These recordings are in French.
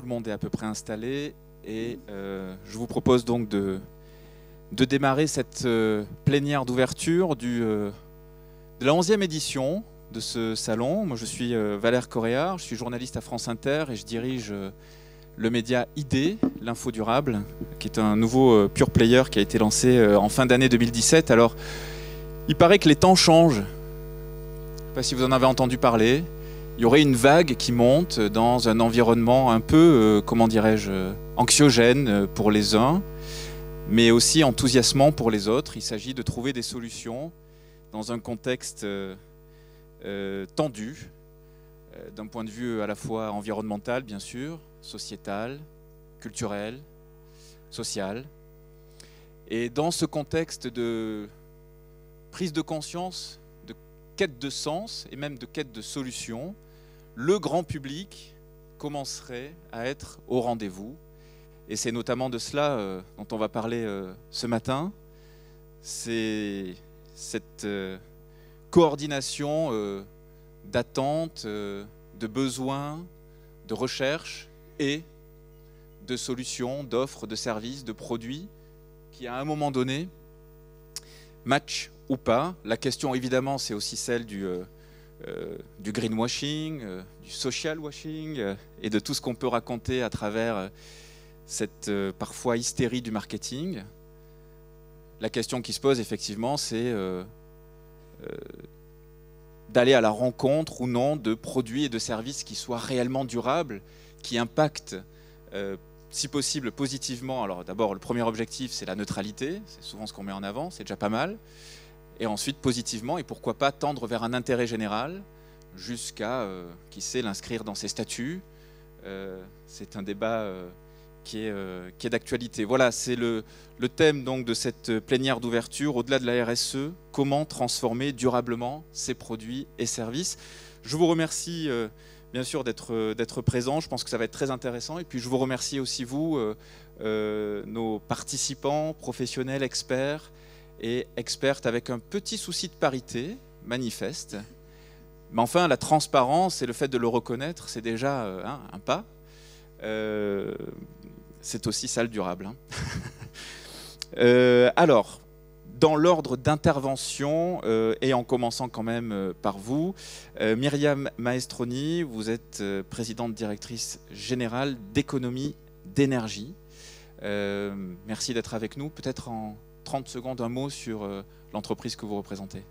le monde est à peu près installé et je vous propose donc de démarrer cette plénière d'ouverture de la 11e édition de ce salon. Moi je suis Valère Coréard, je suis journaliste à France Inter et je dirige le média ID, l'info durable, qui est un nouveau pure player qui a été lancé en fin d'année 2017. Alors il paraît que les temps changent, je ne sais pas si vous en avez entendu parler. Il y aurait une vague qui monte dans un environnement un peu, comment dirais-je, anxiogène pour les uns, mais aussi enthousiasmant pour les autres. Il s'agit de trouver des solutions dans un contexte tendu, d'un point de vue à la fois environnemental, bien sûr, sociétal, culturel, social. Et dans ce contexte de prise de conscience, de quête de sens et même de quête de solutions, le grand public commencerait à être au rendez-vous. Et c'est notamment de cela dont on va parler ce matin. C'est cette coordination d'attentes, de besoins, de recherche et de solutions, d'offres, de services, de produits qui à un moment donné matchent ou pas. La question évidemment c'est aussi celle du greenwashing, du social washing et de tout ce qu'on peut raconter à travers cette parfois hystérie du marketing. La question qui se pose effectivement, c'est d'aller à la rencontre ou non de produits et de services qui soient réellement durables, qui impactent si possible positivement. Alors d'abord, le premier objectif, c'est la neutralité, c'est souvent ce qu'on met en avant, c'est déjà pas mal. Et ensuite, positivement, et pourquoi pas tendre vers un intérêt général, jusqu'à, qui sait, l'inscrire dans ses statuts. C'est un débat qui est d'actualité. Voilà, c'est le thème donc de cette plénière d'ouverture, au-delà de la RSE, comment transformer durablement ces produits et services. Je vous remercie bien sûr d'être présent, je pense que ça va être très intéressant. Et puis je vous remercie aussi vous, nos participants, professionnels, experts et expertes avec un petit souci de parité manifeste. Mais enfin, la transparence et le fait de le reconnaître, c'est déjà un pas. C'est aussi ça le durable. Alors, dans l'ordre d'intervention, et en commençant quand même par vous, Myriam Maestroni, vous êtes présidente directrice générale d'économie d'énergie. Merci d'être avec nous. Peut-être en 30 secondes, un mot sur l'entreprise que vous représentez.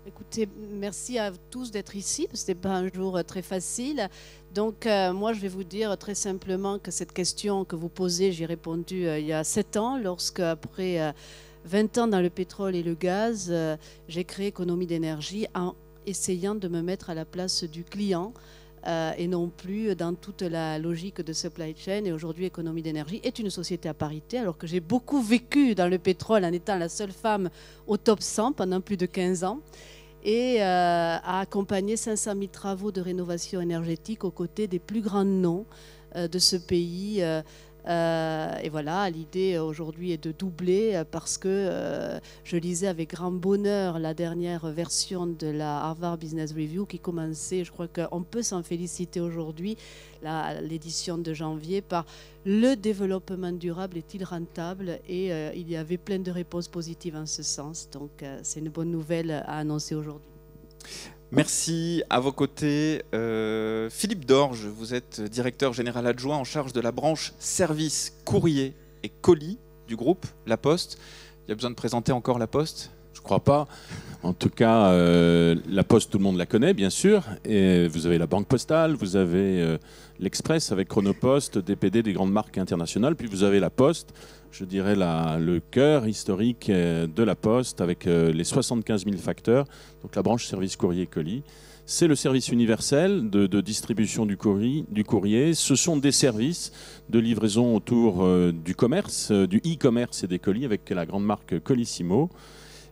Écoutez, merci à tous d'être ici. Ce n'était pas un jour très facile. Donc, moi, je vais vous dire très simplement que cette question que vous posez, j'ai répondu il y a 7 ans, lorsque, après 20 ans dans le pétrole et le gaz, j'ai créé Économie d'énergie en essayant de me mettre à la place du client et non plus dans toute la logique de supply chain. Et aujourd'hui, Économie d'énergie est une société à parité, alors que j'ai beaucoup vécu dans le pétrole en étant la seule femme au top 100 pendant plus de 15 ans et a accompagné 500 000 travaux de rénovation énergétique aux côtés des plus grands noms de ce pays. Et voilà, l'idée aujourd'hui est de doubler parce que je lisais avec grand bonheur la dernière version de la Harvard Business Review qui commençait, je crois qu'on peut s'en féliciter aujourd'hui, l'édition de janvier, par le développement durable est-il rentable, et il y avait plein de réponses positives en ce sens. Donc c'est une bonne nouvelle à annoncer aujourd'hui. Merci. À vos côtés, Philippe Dorge, vous êtes directeur général adjoint en charge de la branche services, courrier et colis du groupe La Poste. Il y a besoin de présenter encore La Poste ? Je ne crois pas. En tout cas, La Poste, tout le monde la connaît, bien sûr. Et vous avez la Banque Postale, vous avez l'Express avec Chronopost, DPD, des grandes marques internationales. Puis vous avez La Poste, je dirais le cœur historique de La Poste avec les 75 000 facteurs. Donc la branche service courrier et colis. C'est le service universel de distribution du courrier. Ce sont des services de livraison autour du commerce, du e-commerce et des colis avec la grande marque Colissimo.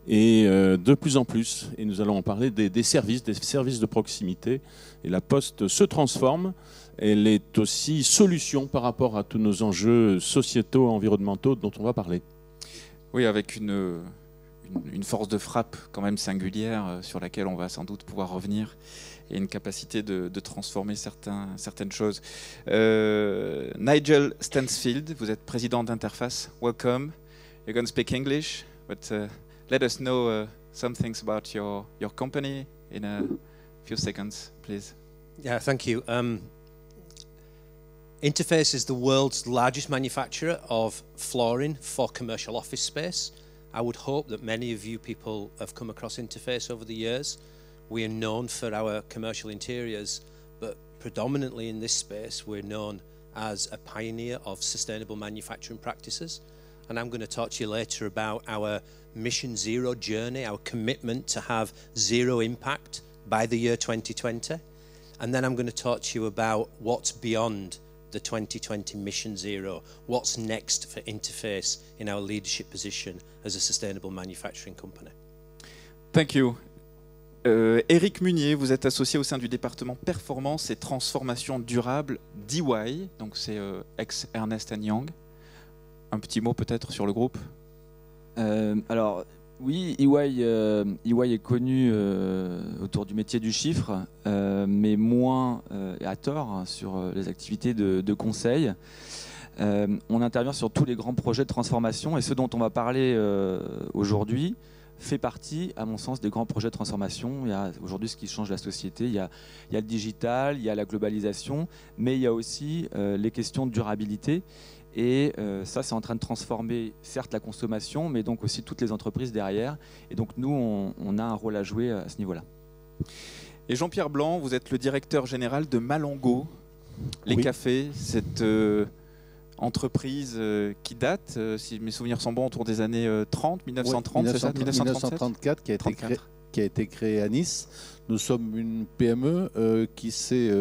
Et de plus en plus, et nous allons en parler, des services de proximité. Et la Poste se transforme. Elle est aussi solution par rapport à tous nos enjeux sociétaux, environnementaux dont on va parler. Oui, avec une une force de frappe quand même singulière sur laquelle on va sans doute pouvoir revenir, et une capacité de transformer certaines choses. Nigel Stansfield, vous êtes président d'Interface. Welcome. You're going to speak English, but let us know some things about your company in a few seconds, please. Yeah, thank you. Interface is the world's largest manufacturer of flooring for commercial office space. I would hope that many of you people have come across Interface over the years. We are known for our commercial interiors, but predominantly in this space, we're known as a pioneer of sustainable manufacturing practices. And I'm going to talk to you later about our Mission Zero journey, our commitment to have zero impact by the year 2020. And then I'm going to talk to you about what's beyond the 2020 Mission Zero, what's next for Interface in our leadership position as a sustainable manufacturing company. Thank you. Éric Munier, vous êtes associé au sein du département Performance et Transformation Durable d'EY, donc c'est ex-Ernst & Young. Un petit mot peut-être sur le groupe. Alors oui, EY est connu autour du métier du chiffre, mais moins et à tort sur les activités de conseil. On intervient sur tous les grands projets de transformation, et ce dont on va parler aujourd'hui fait partie, à mon sens, des grands projets de transformation. Il y a aujourd'hui ce qui change la société, il y a le digital, il y a la globalisation, mais il y a aussi les questions de durabilité. Et ça, c'est en train de transformer, certes, la consommation, mais donc aussi toutes les entreprises derrière. Et donc nous, on a un rôle à jouer à ce niveau-là. Et Jean-Pierre Blanc, vous êtes le directeur général de Malongo, les cafés, cette entreprise qui date, si mes souvenirs sont bons, autour des années 30, 1930, oui, c'est ça, 1934, qui a été créée à Nice. Nous sommes une PME qui s'est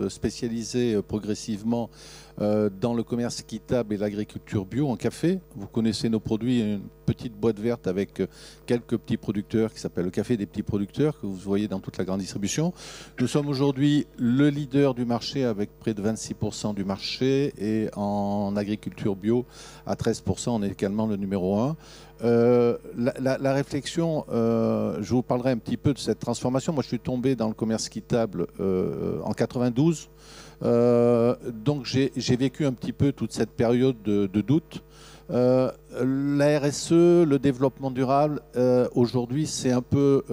spécialisée progressivement dans le commerce équitable et l'agriculture bio en café. Vous connaissez nos produits, une petite boîte verte avec quelques petits producteurs qui s'appelle le café des petits producteurs, que vous voyez dans toute la grande distribution. Nous sommes aujourd'hui le leader du marché avec près de 26% du marché, et en agriculture bio à 13%, on est également le numéro 1. La réflexion, je vous parlerai un petit peu de cette transformation. Moi, je suis tombé dans le commerce équitable en 92. Donc j'ai vécu un petit peu toute cette période de doute. La RSE, le développement durable, aujourd'hui c'est un peu,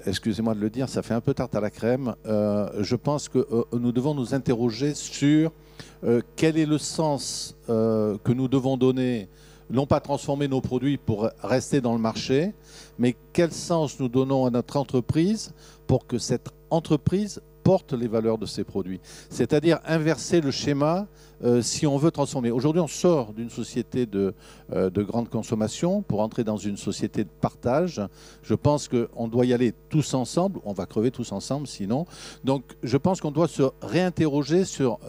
excusez-moi de le dire, ça fait un peu tarte à la crème. Je pense que nous devons nous interroger sur quel est le sens que nous devons donner, non pas transformer nos produits pour rester dans le marché, mais quel sens nous donnons à notre entreprise pour que cette entreprise porte les valeurs de ces produits. C'est-à-dire inverser le schéma si on veut transformer. Aujourd'hui, on sort d'une société de grande consommation pour entrer dans une société de partage. Je pense qu'on doit y aller tous ensemble. On va crever tous ensemble sinon. Donc, je pense qu'on doit se réinterroger sur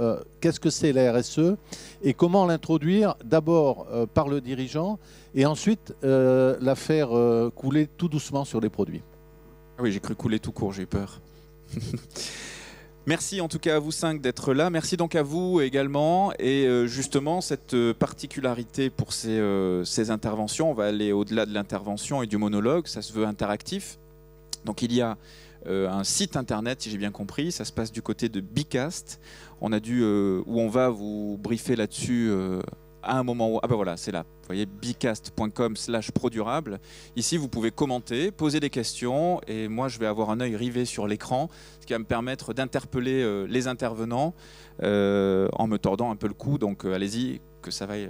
qu'est-ce que c'est la RSE et comment l'introduire d'abord par le dirigeant et ensuite la faire couler tout doucement sur les produits. Ah oui, j'ai cru couler tout court, j'ai eu peur. Merci en tout cas à vous 5 d'être là. Merci donc à vous également. Et justement, cette particularité pour ces interventions, on va aller au-delà de l'intervention et du monologue, ça se veut interactif. Donc il y a un site internet, si j'ai bien compris, ça se passe du côté de Bicast. On a dû, où on va vous briefer là-dessus à un moment où... Ah ben voilà, c'est là. Vous voyez, bicast.com/produrable. Ici, vous pouvez commenter, poser des questions, et moi, je vais avoir un œil rivé sur l'écran, ce qui va me permettre d'interpeller les intervenants en me tordant un peu le cou. Donc, allez-y, que ça vaille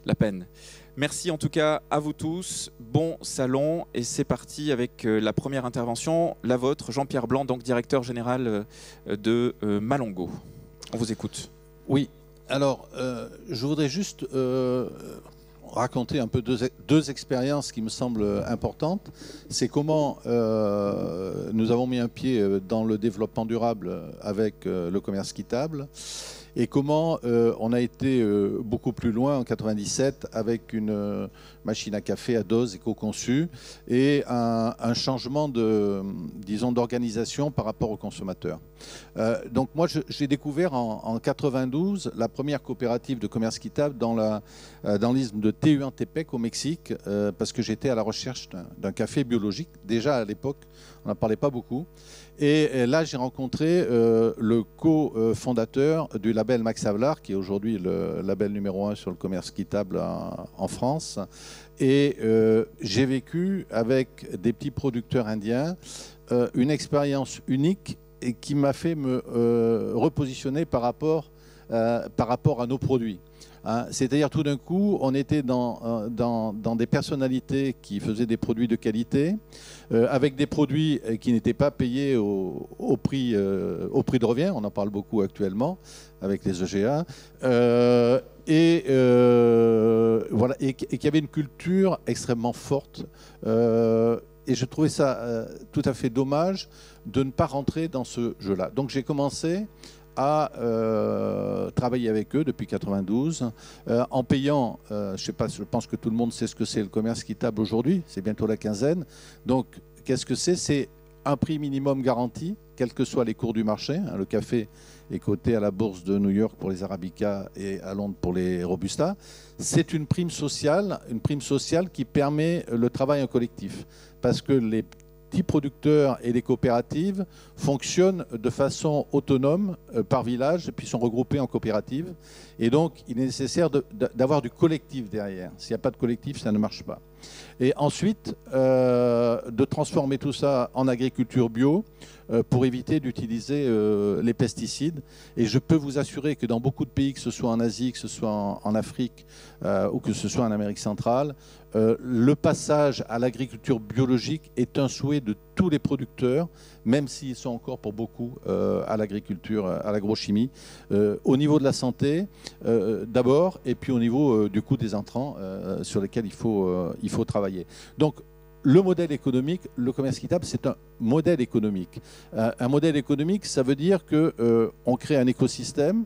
la peine. Merci en tout cas à vous tous. Bon salon, et c'est parti avec la première intervention, la vôtre, Jean-Pierre Blanc, donc directeur général de Malongo. On vous écoute. Oui. Alors, je voudrais juste raconter un peu deux expériences qui me semblent importantes. C'est comment nous avons mis un pied dans le développement durable avec le commerce équitable. et comment on a été beaucoup plus loin en 97 avec une machine à café à dose éco-conçue et un changement disons, d'organisation par rapport aux consommateurs. Donc moi, j'ai découvert en 92 la première coopérative de commerce équitable dans l'isthme de Tehuantepec au Mexique, parce que j'étais à la recherche d'un café biologique. Déjà à l'époque, on n'en parlait pas beaucoup. Et là, j'ai rencontré le co-fondateur du label Max Havelaar, qui est aujourd'hui le label numéro 1 sur le commerce équitable en France. Et j'ai vécu avec des petits producteurs indiens une expérience unique et qui m'a fait me repositionner par rapport à nos produits. Hein, c'est-à-dire tout d'un coup, on était dans des personnalités qui faisaient des produits de qualité, avec des produits qui n'étaient pas payés au prix de revient, on en parle beaucoup actuellement avec les EGA, voilà, et qui avait une culture extrêmement forte. Et je trouvais ça tout à fait dommage de ne pas rentrer dans ce jeu-là. Donc j'ai commencé à travailler avec eux depuis 92 en payant, je pense que tout le monde sait ce que c'est le commerce équitable aujourd'hui, c'est bientôt la quinzaine. Donc qu'est-ce que c'est? C'est un prix minimum garanti, quels que soient les cours du marché. Hein, le café est coté à la bourse de New York pour les Arabica et à Londres pour les Robusta. C'est une prime sociale qui permet le travail en collectif, parce que les petits producteurs et les coopératives fonctionnent de façon autonome par village et puis sont regroupés en coopératives. Et donc, il est nécessaire d'avoir du collectif derrière. S'il n'y a pas de collectif, ça ne marche pas. Et ensuite, de transformer tout ça en agriculture bio pour éviter d'utiliser les pesticides. Et je peux vous assurer que dans beaucoup de pays, que ce soit en Asie, que ce soit en Afrique ou que ce soit en Amérique centrale, le passage à l'agriculture biologique est un souhait de tous les producteurs, même s'ils sont encore pour beaucoup à l'agriculture, à l'agrochimie, au niveau de la santé d'abord, et puis au niveau du coût des intrants sur lesquels il faut travailler. Donc, le modèle économique, le commerce équitable, c'est un modèle économique. Un modèle économique, ça veut dire qu'on crée un écosystème,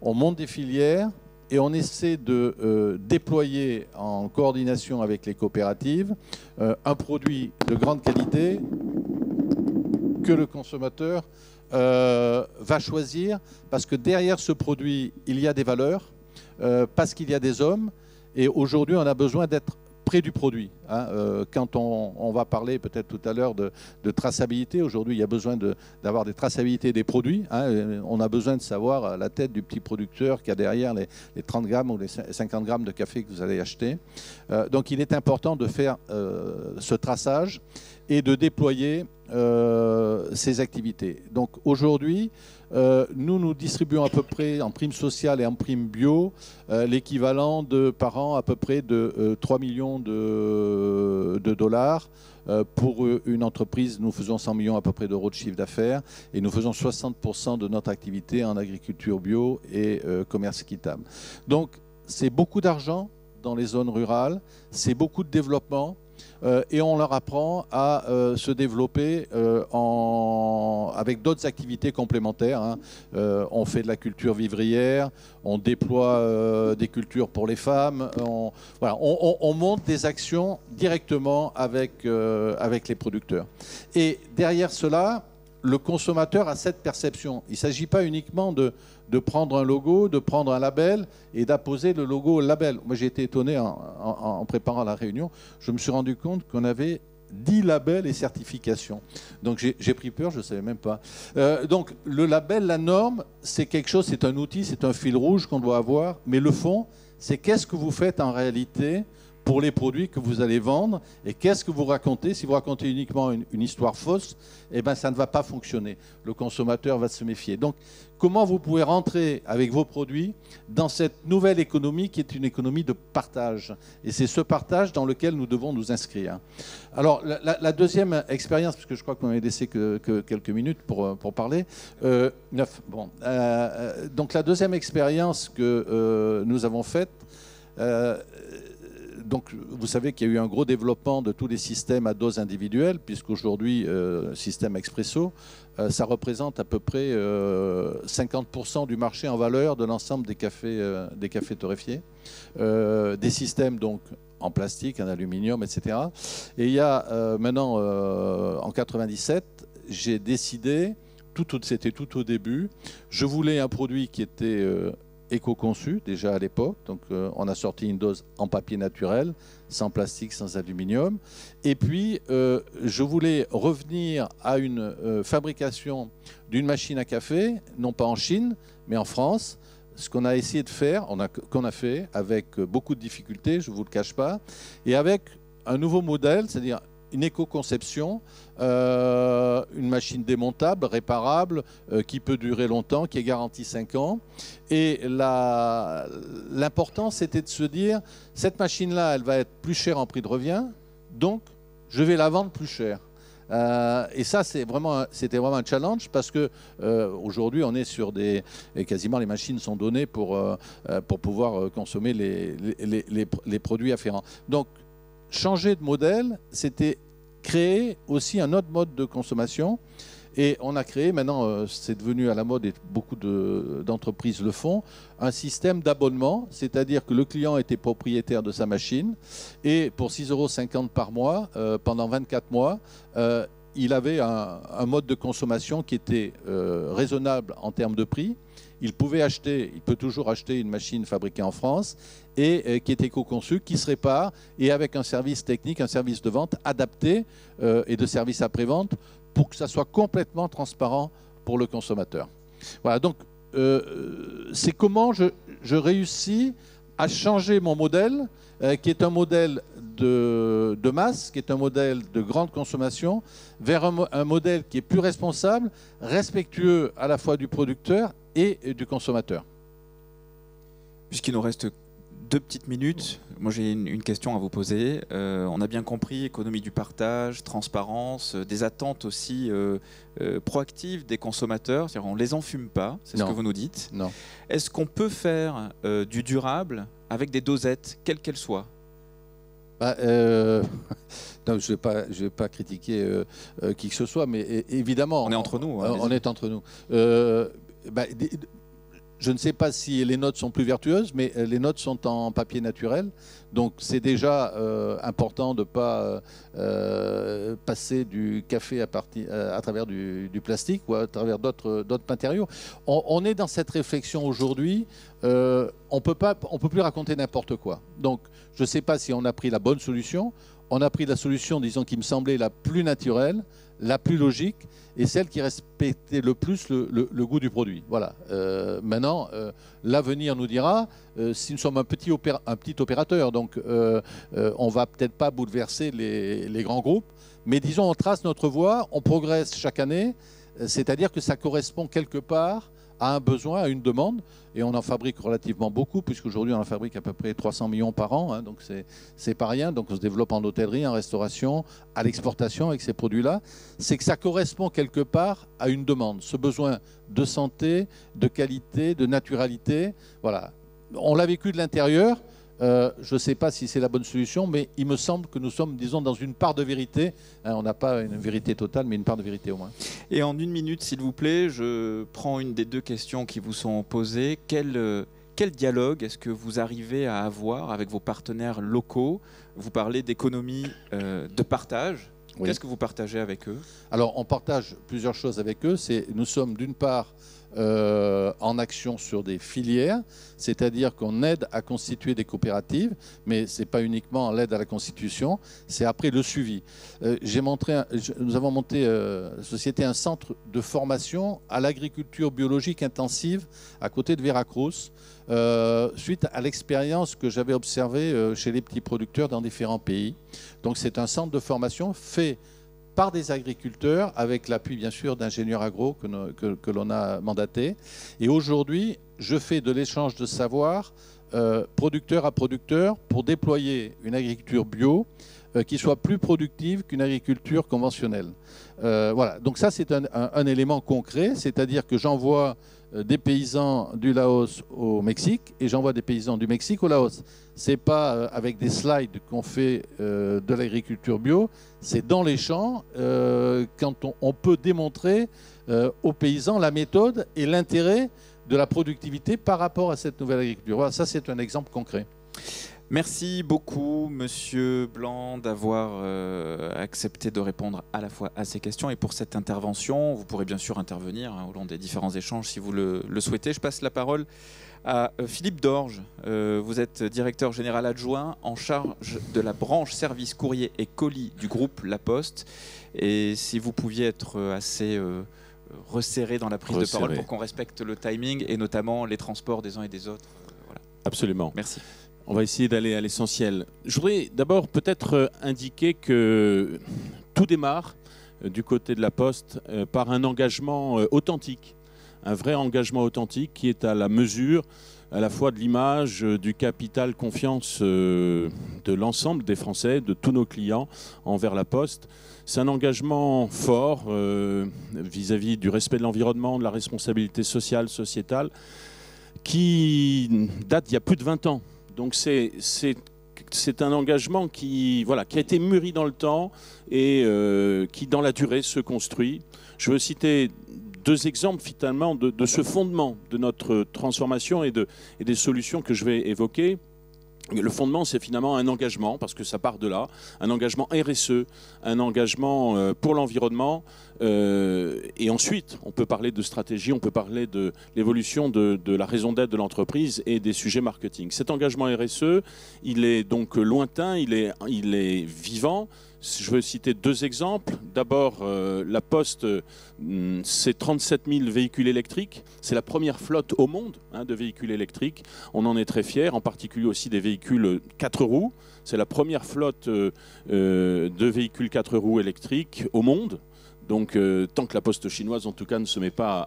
on monte des filières et on essaie de déployer en coordination avec les coopératives un produit de grande qualité que le consommateur va choisir, parce que derrière ce produit, il y a des valeurs, parce qu'il y a des hommes, et aujourd'hui, on a besoin d'être près du produit. Hein. Quand on va parler peut-être tout à l'heure de traçabilité, aujourd'hui il y a besoin d'avoir des traçabilités des produits. Hein. On a besoin de savoir la tête du petit producteur qui a derrière les 30 grammes ou les 50 grammes de café que vous allez acheter. Donc il est important de faire ce traçage et de déployer ces activités. Donc aujourd'hui, nous distribuons à peu près en prime sociale et en prime bio l'équivalent par an à peu près de 3 millions de dollars. Pour une entreprise, nous faisons 100 millions à peu près d'euros de chiffre d'affaires et nous faisons 60% de notre activité en agriculture bio et commerce équitable. Donc c'est beaucoup d'argent dans les zones rurales, c'est beaucoup de développement. Et on leur apprend à se développer avec d'autres activités complémentaires. Hein. On fait de la culture vivrière, on déploie des cultures pour les femmes, on monte des actions directement avec les producteurs. Et derrière cela, le consommateur a cette perception. Il ne s'agit pas uniquement de prendre un logo, de prendre un label et d'apposer le logo au label. Moi, j'ai été étonné en préparant la réunion. Je me suis rendu compte qu'on avait 10 labels et certifications. Donc, j'ai pris peur, je ne savais même pas. Donc, le label, la norme, c'est quelque chose, c'est un outil, c'est un fil rouge qu'on doit avoir. Mais le fond, c'est qu'est-ce que vous faites en réalité pour les produits que vous allez vendre et qu'est-ce que vous racontez. Si vous racontez uniquement une histoire fausse, eh ben, ça ne va pas fonctionner. Le consommateur va se méfier. Donc, comment vous pouvez rentrer avec vos produits dans cette nouvelle économie qui est une économie de partage. Et c'est ce partage dans lequel nous devons nous inscrire. Alors, la deuxième expérience, parce que je crois qu'on m'avait laissé que quelques minutes pour parler, 9. Bon. Donc, la deuxième expérience que nous avons faite, donc, vous savez qu'il y a eu un gros développement de tous les systèmes à dose individuelle, puisqu'aujourd'hui, système expresso, ça représente à peu près 50% du marché en valeur de l'ensemble des cafés torréfiés. Des systèmes donc en plastique, en aluminium, etc. Et il y a maintenant, en 97, j'ai décidé, c'était tout au début, je voulais un produit qui était éco-conçu déjà à l'époque, donc on a sorti une dose en papier naturel, sans plastique, sans aluminium, et puis je voulais revenir à une fabrication d'une machine à café, non pas en Chine, mais en France, ce qu'on a essayé de faire, qu'on a fait avec beaucoup de difficultés, je ne vous le cache pas, et avec un nouveau modèle, c'est-à-dire une éco-conception, une machine démontable, réparable, qui peut durer longtemps, qui est garantie 5 ans. Et l'important, c'était de se dire, cette machine-là, elle va être plus chère en prix de revient, donc je vais la vendre plus cher. Et ça, c'était vraiment un challenge parce que aujourd'hui, on est sur et quasiment les machines sont données pour pouvoir consommer les produits afférents. Donc, changer de modèle, c'était créer aussi un autre mode de consommation. Et on a créé, maintenant c'est devenu à la mode et beaucoup d'entreprises le font, un système d'abonnement, c'est-à-dire que le client était propriétaire de sa machine et pour 6,50 € par mois, pendant 24 mois, il avait un mode de consommation qui était raisonnable en termes de prix. Il peut toujours acheter une machine fabriquée en France et qui est éco-conçue, qui se répare et avec un service technique, un service de vente adapté et de service après-vente pour que ça soit complètement transparent pour le consommateur. Voilà, donc c'est comment je réussis à changer mon modèle, qui est un modèle de masse, qui est un modèle de grande consommation, vers un modèle qui est plus responsable, respectueux à la fois du producteur et du consommateur. Puisqu'il nous reste 2 petites minutes, moi j'ai une question à vous poser. On a bien compris, économie du partage, transparence, des attentes aussi proactives des consommateurs, c'est-à-dire on ne les enfume pas, c'est ce que vous nous dites. Non. Est-ce qu'on peut faire du durable avec des dosettes, quelles qu'elles soient? Non, je ne vais pas critiquer qui que ce soit, mais évidemment... On est entre nous. On est entre nous. Je ne sais pas si les notes sont plus vertueuses, mais les notes sont en papier naturel. Donc c'est déjà important de ne pas passer du café à travers du plastique ou à travers d'autres matériaux. On est dans cette réflexion aujourd'hui. On peut plus raconter n'importe quoi. Donc je ne sais pas si on a pris la bonne solution. On a pris la solution, disons, qui me semblait la plus naturelle, la plus logique et celle qui respectait le plus le goût du produit. Voilà. Maintenant, l'avenir nous dira si nous sommes un petit opérateur, donc on ne va peut-être pas bouleverser les grands groupes, mais disons, on trace notre voie, on progresse chaque année, c'est-à-dire que ça correspond quelque part à un besoin, à une demande, et on en fabrique relativement beaucoup, puisqu'aujourd'hui on en fabrique à peu près 300 millions par an, hein, donc c'est pas rien, donc on se développe en hôtellerie, en restauration, à l'exportation avec ces produits-là, c'est que ça correspond quelque part à une demande, ce besoin de santé, de qualité, de naturalité, voilà. On l'a vécu de l'intérieur, je ne sais pas si c'est la bonne solution, mais il me semble que nous sommes, disons, dans une part de vérité. Hein, on n'a pas une vérité totale, mais une part de vérité au moins. Et en 1 minute, s'il vous plaît, je prends une des 2 questions qui vous sont posées. Quel dialogue est-ce que vous arrivez à avoir avec vos partenaires locaux? Vous parlez d'économie de partage. Oui. Qu'est-ce que vous partagez avec eux? Alors, on partage plusieurs choses avec eux. Nous sommes d'une part en action sur des filières, c'est-à-dire qu'on aide à constituer des coopératives, mais ce n'est pas uniquement l'aide à la constitution, c'est après le suivi. Nous avons monté, la société, un centre de formation à l'agriculture biologique intensive à côté de Veracruz, suite à l'expérience que j'avais observée chez les petits producteurs dans différents pays. Donc c'est un centre de formation fait par des agriculteurs, avec l'appui bien sûr d'ingénieurs agro que l'on a mandatés. Et aujourd'hui, je fais de l'échange de savoir producteur à producteur pour déployer une agriculture bio qui soit plus productive qu'une agriculture conventionnelle. Voilà, donc ça c'est un élément concret, c'est-à-dire que j'envoie des paysans du Laos au Mexique et j'envoie des paysans du Mexique au Laos. C'est pas avec des slides qu'on fait de l'agriculture bio, c'est dans les champs quand on peut démontrer aux paysans la méthode et l'intérêt de la productivité par rapport à cette nouvelle agriculture. Voilà, ça c'est un exemple concret. Merci beaucoup, Monsieur Blanc, d'avoir accepté de répondre à la fois à ces questions et pour cette intervention. Vous pourrez bien sûr intervenir au long des différents échanges si vous le souhaitez. Je passe la parole à Philippe Dorge. Vous êtes directeur général adjoint en charge de la branche services courrier et colis du groupe La Poste. Et si vous pouviez être assez resserré dans la prise de parole pour qu'on respecte le timing et notamment les transports des uns et des autres. Voilà. Absolument. Merci. On va essayer d'aller à l'essentiel. Je voudrais d'abord peut-être indiquer que tout démarre du côté de La Poste par un engagement authentique, un vrai engagement authentique qui est à la mesure à la fois de l'image, du capital confiance de l'ensemble des Français, de tous nos clients envers La Poste. C'est un engagement fort vis-à-vis du respect de l'environnement, de la responsabilité sociale, sociétale, qui date d'il y a plus de 20 ans. Donc c'est un engagement qui a été mûri dans le temps et qui, dans la durée, se construit. Je veux citer deux exemples, finalement, de ce fondement de notre transformation et des solutions que je vais évoquer. Le fondement, c'est finalement un engagement, parce que ça part de là, un engagement RSE, un engagement pour l'environnement. Et ensuite, on peut parler de stratégie, on peut parler de l'évolution de la raison d'être de l'entreprise et des sujets marketing. Cet engagement RSE, il est donc lointain, il est vivant. Je veux citer deux exemples. D'abord, La Poste, c'est 37 000 véhicules électriques. C'est la première flotte au monde de véhicules électriques. On en est très fiers, en particulier aussi des véhicules 4 roues. C'est la première flotte de véhicules 4 roues électriques au monde. Donc, tant que la Poste chinoise, en tout cas, ne se met pas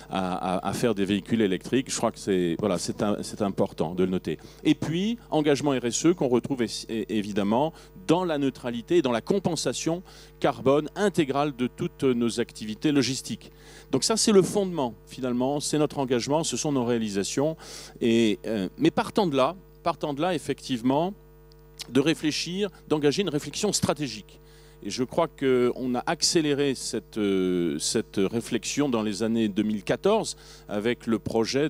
à faire des véhicules électriques, je crois que c'est important de le noter. Et puis, engagement RSE qu'on retrouve évidemment dans la neutralité et dans la compensation carbone intégrale de toutes nos activités logistiques. Donc ça, c'est le fondement, finalement, c'est notre engagement, ce sont nos réalisations. Mais partant de là, effectivement, de réfléchir, d'engager une réflexion stratégique. Et je crois qu'on a accéléré cette réflexion dans les années 2014 avec le projet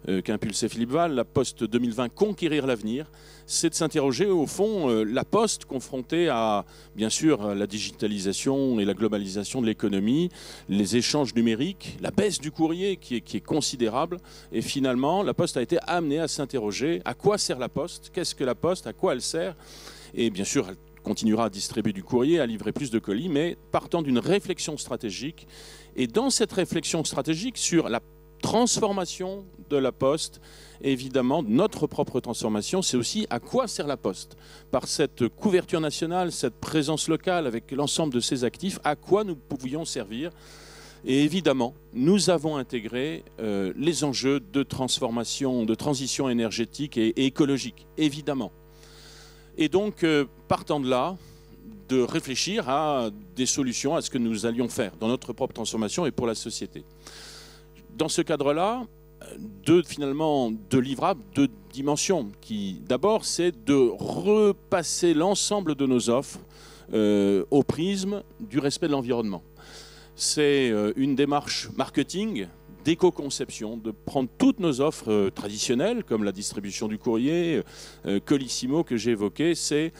qu'a impulsé Philippe Val, La Poste 2020, Conquérir l'avenir. C'est de s'interroger au fond, La Poste confrontée à, bien sûr, la digitalisation et la globalisation de l'économie, les échanges numériques, la baisse du courrier qui est considérable. Et finalement, La Poste a été amenée à s'interroger à quoi sert La Poste, qu'est-ce que La Poste, à quoi elle sert. Et bien sûr, elle continuera à distribuer du courrier, à livrer plus de colis, mais partant d'une réflexion stratégique. Et dans cette réflexion stratégique sur la transformation de La Poste, évidemment, notre propre transformation, c'est aussi à quoi sert La Poste. Par cette couverture nationale, cette présence locale avec l'ensemble de ses actifs, à quoi nous pouvions servir. Et évidemment, nous avons intégré les enjeux de transformation, de transition énergétique et écologique, évidemment. Et donc, partant de là, de réfléchir à des solutions, à ce que nous allions faire dans notre propre transformation et pour la société. Dans ce cadre-là, deux livrables, deux dimensions. D'abord, c'est de repasser l'ensemble de nos offres au prisme du respect de l'environnement. C'est une démarche marketing, d'éco-conception, de prendre toutes nos offres traditionnelles, comme la distribution du courrier, Colissimo que j'ai évoqué, c'est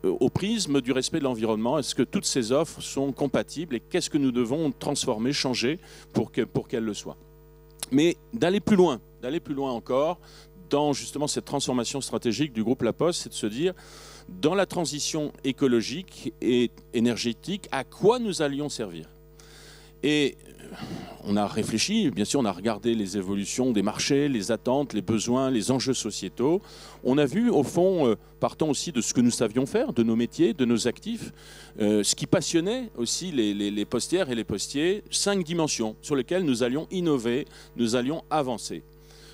au prisme du respect de l'environnement. Est-ce que toutes ces offres sont compatibles et qu'est-ce que nous devons transformer, changer pour qu'elles le soient? Mais d'aller plus loin encore, dans justement cette transformation stratégique du groupe La Poste, c'est de se dire, dans la transition écologique et énergétique, à quoi nous allions servir? Et on a réfléchi, bien sûr, on a regardé les évolutions des marchés, les attentes, les besoins, les enjeux sociétaux. On a vu, au fond, partant aussi de ce que nous savions faire, de nos métiers, de nos actifs, ce qui passionnait aussi les postières et les postiers, 5 dimensions sur lesquelles nous allions innover, nous allions avancer.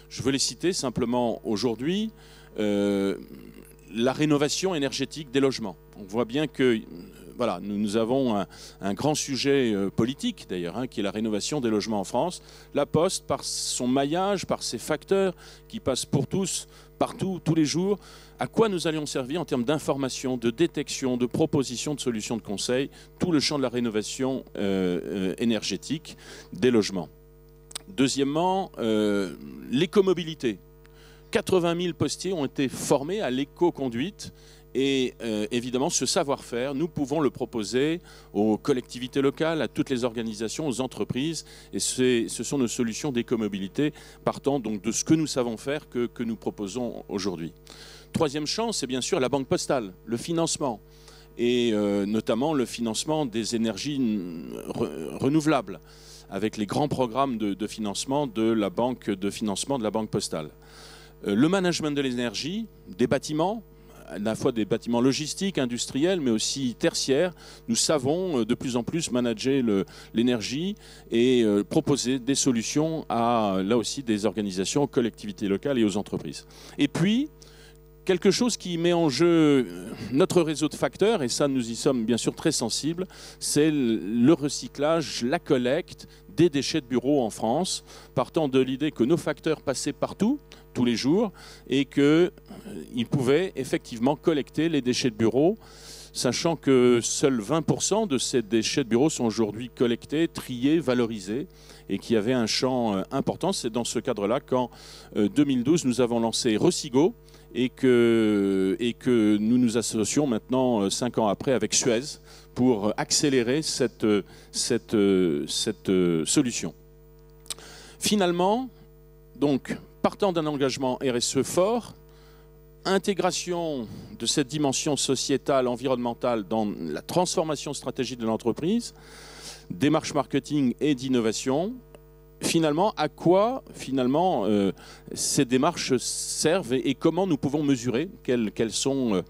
Je veux les citer simplement aujourd'hui. La rénovation énergétique des logements. On voit bien que voilà, nous avons un grand sujet politique d'ailleurs, qui est la rénovation des logements en France. La Poste, par son maillage, par ses facteurs qui passent pour tous, partout, tous les jours, à quoi nous allions servir en termes d'information, de détection, de proposition, de solutions de conseil, tout le champ de la rénovation énergétique des logements. Deuxièmement, l'écomobilité. 80 000 postiers ont été formés à l'éco-conduite et évidemment ce savoir-faire, nous pouvons le proposer aux collectivités locales, à toutes les organisations, aux entreprises et ce sont nos solutions d'écomobilité partant donc de ce que nous savons faire que nous proposons aujourd'hui. Troisième champ, c'est bien sûr la banque postale, le financement et notamment le financement des énergies renouvelables avec les grands programmes de financement de la banque de financement de la banque postale. Le management de l'énergie, des bâtiments, à la fois des bâtiments logistiques, industriels, mais aussi tertiaires. Nous savons de plus en plus manager l'énergie et proposer des solutions à, là aussi, des organisations, aux collectivités locales et aux entreprises. Et puis, quelque chose qui met en jeu notre réseau de facteurs, et ça nous y sommes bien sûr très sensibles, c'est le recyclage, la collecte des déchets de bureau en France, partant de l'idée que nos facteurs passaient partout, tous les jours, et qu'ils pouvaient effectivement collecter les déchets de bureau, sachant que seuls 20% de ces déchets de bureau sont aujourd'hui collectés, triés, valorisés, et qu'il y avait un champ important. C'est dans ce cadre-là qu'en 2012, nous avons lancé Recigo, et que nous nous associons maintenant 5 ans après avec Suez pour accélérer cette solution. Finalement, donc, partant d'un engagement RSE fort, intégration de cette dimension sociétale, environnementale dans la transformation stratégique de l'entreprise, démarche marketing et d'innovation. Finalement, à quoi ces démarches servent et comment nous pouvons mesurer qu'elles sont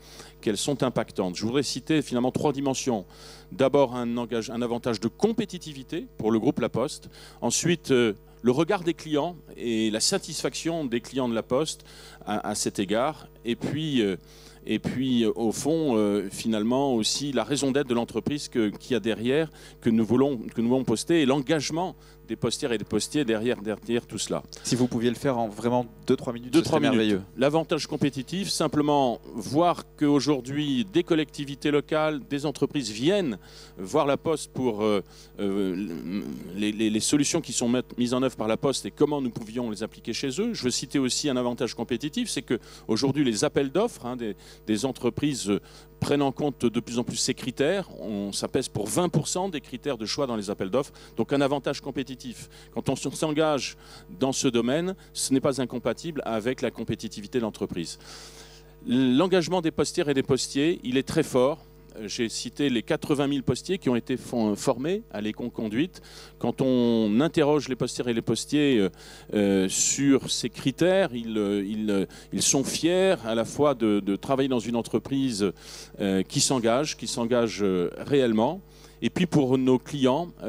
impactantes. Je voudrais citer finalement 3 dimensions. D'abord, un avantage de compétitivité pour le groupe La Poste. Ensuite, le regard des clients et la satisfaction des clients de La Poste à cet égard. Et puis au fond, finalement aussi la raison d'être de l'entreprise qu'il y a derrière, que nous voulons poster, et l'engagement des postières et des postiers derrière tout cela. Si vous pouviez le faire en vraiment 2-3 minutes, ce serait merveilleux. L'avantage compétitif, simplement voir qu'aujourd'hui des collectivités locales, des entreprises viennent voir La Poste pour les solutions qui sont mises en œuvre par La Poste et comment nous pouvions les appliquer chez eux. Je veux citer aussi un avantage compétitif, c'est qu'aujourd'hui les appels d'offres des entreprises prennent en compte de plus en plus ces critères. Ça pèse pour 20% des critères de choix dans les appels d'offres. Donc un avantage compétitif. Quand on s'engage dans ce domaine, ce n'est pas incompatible avec la compétitivité de l'entreprise. L'engagement des postières et des postiers, il est très fort. J'ai cité les 80 000 postiers qui ont été formés à l'éco-conduite. Quand on interroge les postières et les postiers sur ces critères, ils sont fiers à la fois de travailler dans une entreprise qui s'engage réellement. Et puis pour nos clients, on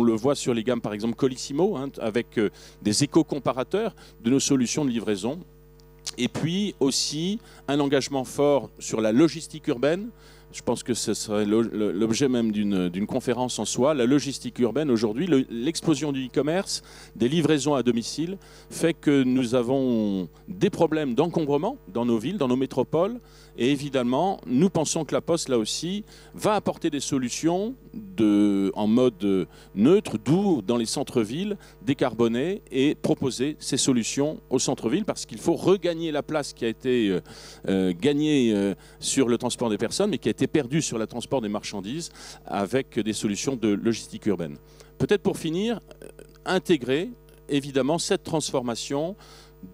le voit sur les gammes par exemple Colissimo, avec des éco-comparateurs de nos solutions de livraison. Et puis aussi un engagement fort sur la logistique urbaine. Je pense que ce serait l'objet même d'une conférence en soi. La logistique urbaine aujourd'hui, l'explosion du e-commerce, des livraisons à domicile, fait que nous avons des problèmes d'encombrement dans nos villes, dans nos métropoles. Et évidemment, nous pensons que La Poste, là aussi, va apporter des solutions en mode neutre, doux, dans les centres-villes, décarbonés, et proposer ces solutions aux centres-villes, parce qu'il faut regagner la place qui a été gagnée sur le transport des personnes, mais qui a été perdue sur le transport des marchandises, avec des solutions de logistique urbaine. Peut-être pour finir, intégrer évidemment cette transformation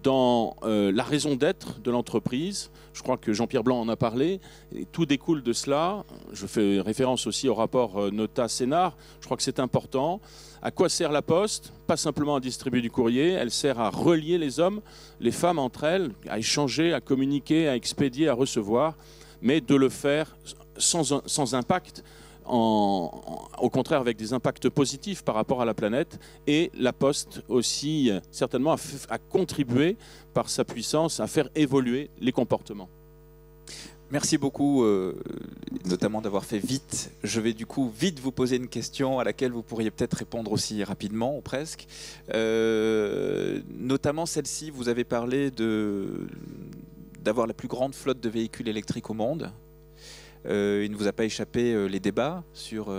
dans la raison d'être de l'entreprise. Je crois que Jean-Pierre Blanc en a parlé, et tout découle de cela. Je fais référence aussi au rapport Nota-Sénart. Je crois que c'est important. À quoi sert La Poste? Pas simplement à distribuer du courrier, elle sert à relier les hommes, les femmes entre elles, à échanger, à communiquer, à expédier, à recevoir, mais de le faire sans impact, au contraire avec des impacts positifs par rapport à la planète. Et La Poste aussi certainement a contribué par sa puissance à faire évoluer les comportements. Merci beaucoup, notamment d'avoir fait vite. Je vais du coup vite vous poser une question à laquelle vous pourriez peut-être répondre aussi rapidement, ou presque. Notamment celle-ci, vous avez parlé d'avoir la plus grande flotte de véhicules électriques au monde. Il ne vous a pas échappé les débats sur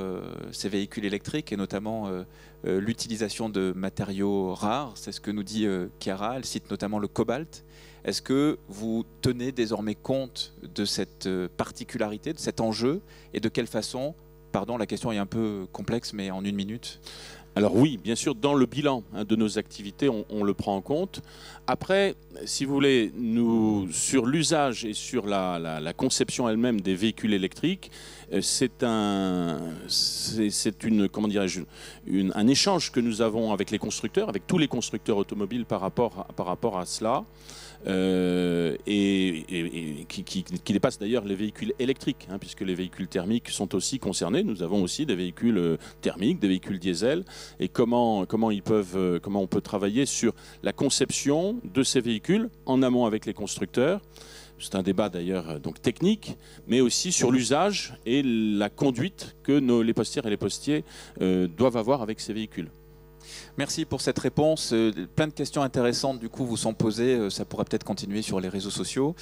ces véhicules électriques et notamment l'utilisation de matériaux rares. C'est ce que nous dit Chiara, elle cite notamment le cobalt. Est-ce que vous tenez désormais compte de cette particularité, de cet enjeu, et de quelle façon? Pardon, la question est un peu complexe, mais en une minute. Alors oui, bien sûr, dans le bilan de nos activités, on le prend en compte. Après, si vous voulez, nous, sur l'usage et sur la conception elle-même des véhicules électriques, c'est un échange que nous avons avec les constructeurs, avec tous les constructeurs automobiles par rapport à cela. Qui dépasse d'ailleurs les véhicules électriques, puisque les véhicules thermiques sont aussi concernés. Nous avons aussi des véhicules thermiques, des véhicules diesel, et comment on peut travailler sur la conception de ces véhicules en amont avec les constructeurs. C'est un débat d'ailleurs donc technique, mais aussi sur l'usage et la conduite que les postières et les postiers doivent avoir avec ces véhicules. Merci pour cette réponse. Plein de questions intéressantes du coup vous sont posées. Ça pourra peut-être continuer sur les réseaux sociaux.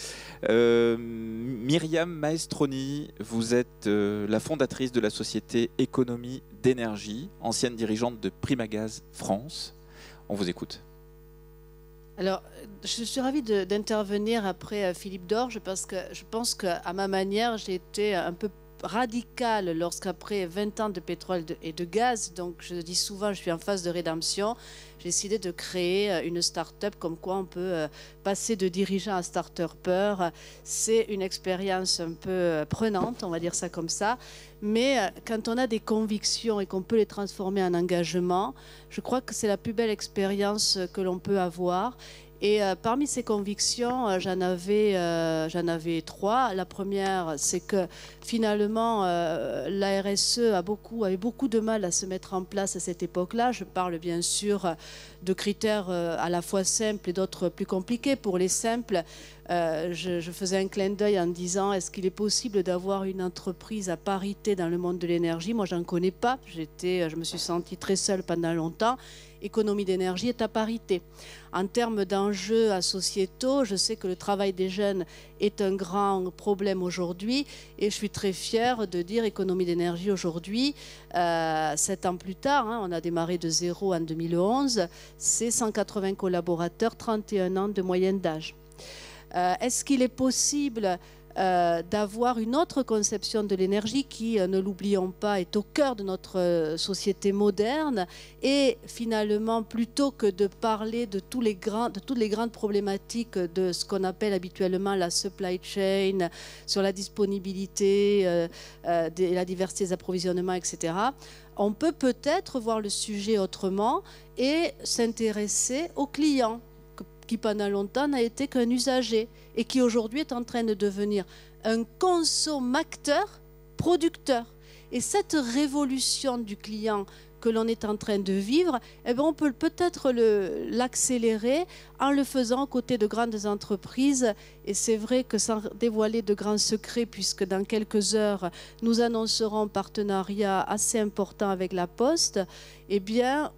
Myriam Maestroni, vous êtes la fondatrice de la société Économie d'énergie, ancienne dirigeante de Primagaz France. On vous écoute. Alors, je suis ravie d'intervenir après Philippe Dorge parce que je pense qu'à ma manière, j'ai été un peu radicale lorsqu'après 20 ans de pétrole et de gaz, donc je dis souvent je suis en phase de rédemption, j'ai décidé de créer une start-up, comme quoi on peut passer de dirigeant à start-upper. C'est une expérience un peu prenante, on va dire ça comme ça, mais quand on a des convictions et qu'on peut les transformer en engagement, je crois que c'est la plus belle expérience que l'on peut avoir. Et parmi ces convictions, j'en avais trois. La première, c'est que finalement, la RSE avait beaucoup de mal à se mettre en place à cette époque-là. Je parle bien sûr de critères à la fois simples et d'autres plus compliqués. Pour les simples, je faisais un clin d'œil en disant, est-ce qu'il est possible d'avoir une entreprise à parité dans le monde de l'énergie? Moi, j'en connais pas. Je me suis sentie très seule pendant longtemps. Économie d'énergie est à parité. En termes d'enjeux sociétaux, je sais que le travail des jeunes est un grand problème aujourd'hui et je suis très fière de dire économie d'énergie aujourd'hui, 7 ans plus tard, on a démarré de zéro en 2011, c'est 180 collaborateurs, 31 ans de moyenne d'âge. Est-ce qu'il est possible d'avoir une autre conception de l'énergie qui, ne l'oublions pas, est au cœur de notre société moderne et finalement, plutôt que de parler de toutes les grandes problématiques de ce qu'on appelle habituellement la supply chain, sur la disponibilité, la diversité des approvisionnements, etc., on peut peut-être voir le sujet autrement et s'intéresser aux clients, qui pendant longtemps n'a été qu'un usager et qui aujourd'hui est en train de devenir un consommateur producteur. Et cette révolution du client que l'on est en train de vivre, on peut peut-être l'accélérer en le faisant aux côtés de grandes entreprises. Et c'est vrai que sans dévoiler de grands secrets, puisque dans quelques heures, nous annoncerons un partenariat assez important avec la Poste,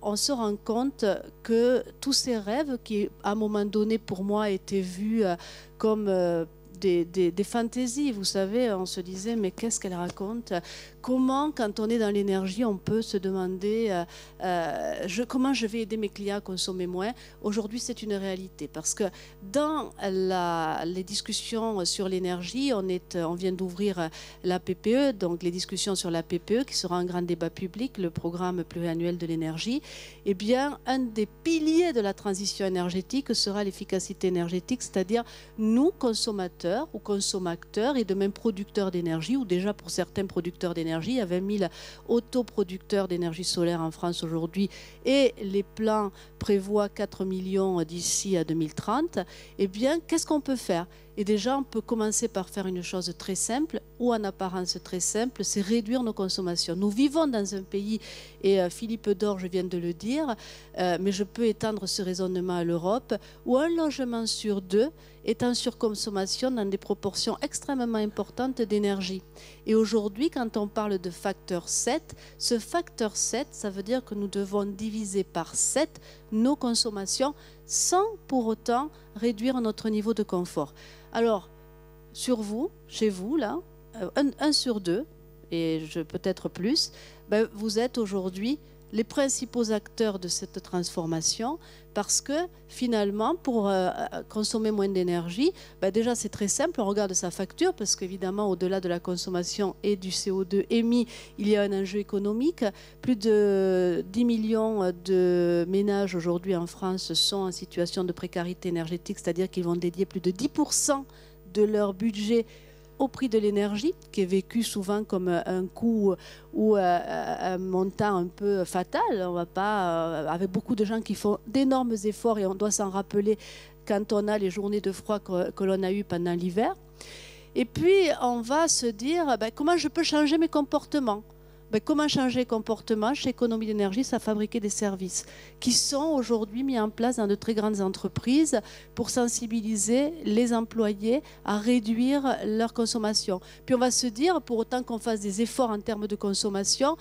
on se rend compte que tous ces rêves qui, à un moment donné, pour moi, étaient vus comme des fantaisies, vous savez, on se disait mais qu'est-ce qu'elle raconte? Comment, quand on est dans l'énergie, on peut se demander comment je vais aider mes clients à consommer moins? Aujourd'hui, c'est une réalité parce que dans les discussions sur l'énergie, on vient d'ouvrir la PPE, donc les discussions sur la PPE qui sera un grand débat public, le programme pluriannuel de l'énergie. Un des piliers de la transition énergétique sera l'efficacité énergétique, c'est-à-dire nous, consommateurs ou consommateurs et de même producteurs d'énergie, ou déjà pour certains producteurs d'énergie, il y a 20 000 autoproducteurs d'énergie solaire en France aujourd'hui et les plans prévoient 4 millions d'ici à 2030. Qu'est-ce qu'on peut faire? Et déjà, on peut commencer par faire une chose très simple, ou en apparence très simple, c'est réduire nos consommations. Nous vivons dans un pays, et Philippe Dorge vient de le dire, mais je peux étendre ce raisonnement à l'Europe, où un logement sur 2 est en surconsommation dans des proportions extrêmement importantes d'énergie. Et aujourd'hui, quand on parle de facteur 7, ce facteur 7, ça veut dire que nous devons diviser par 7 nos consommations sans pour autant réduire notre niveau de confort. Alors, sur vous, chez vous, là, un sur 2, et peut-être plus, ben, vous êtes aujourd'hui les principaux acteurs de cette transformation parce que finalement, pour consommer moins d'énergie, ben déjà c'est très simple, on regarde sa facture parce qu'évidemment, au-delà de la consommation et du CO2 émis, il y a un enjeu économique. Plus de 10 millions de ménages aujourd'hui en France sont en situation de précarité énergétique, c'est-à-dire qu'ils vont dédier plus de 10% de leur budget au prix de l'énergie, qui est vécu souvent comme un coût ou un montant un peu fatal. On va pas, avec beaucoup de gens qui font d'énormes efforts, et on doit s'en rappeler quand on a les journées de froid que l'on a eues pendant l'hiver. Et puis, on va se dire, ben, comment je peux changer mes comportements ? Ben, comment changer les comportements chez Économie d'énergie? Ça fabriquer des services qui sont aujourd'hui mis en place dans de très grandes entreprises pour sensibiliser les employés à réduire leur consommation. Puis on va se dire, pour autant qu'on fasse des efforts en termes de consommation,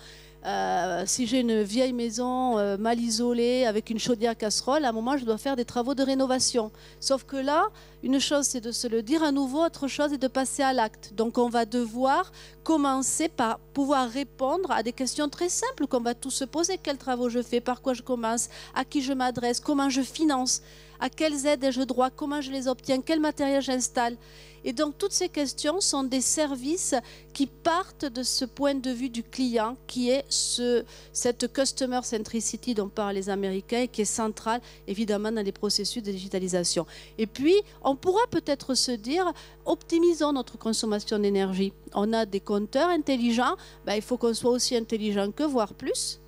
si j'ai une vieille maison mal isolée avec une chaudière à casserole, à un moment je dois faire des travaux de rénovation. Sauf que là, une chose c'est de se le dire à nouveau, autre chose est de passer à l'acte. Donc on va devoir commencer par pouvoir répondre à des questions très simples qu'on va tous se poser. Quels travaux je fais, par quoi je commence, à qui je m'adresse, comment je finance, à quelles aides ai-je droit, comment je les obtiens, quel matériel j'installe. Et donc toutes ces questions sont des services qui partent de ce point de vue du client, qui est cette customer centricity dont parlent les Américains et qui est centrale évidemment dans les processus de digitalisation. Et puis on pourra peut-être se dire, optimisons notre consommation d'énergie. On a des compteurs intelligents, ben, il faut qu'on soit aussi intelligent que, voire plus.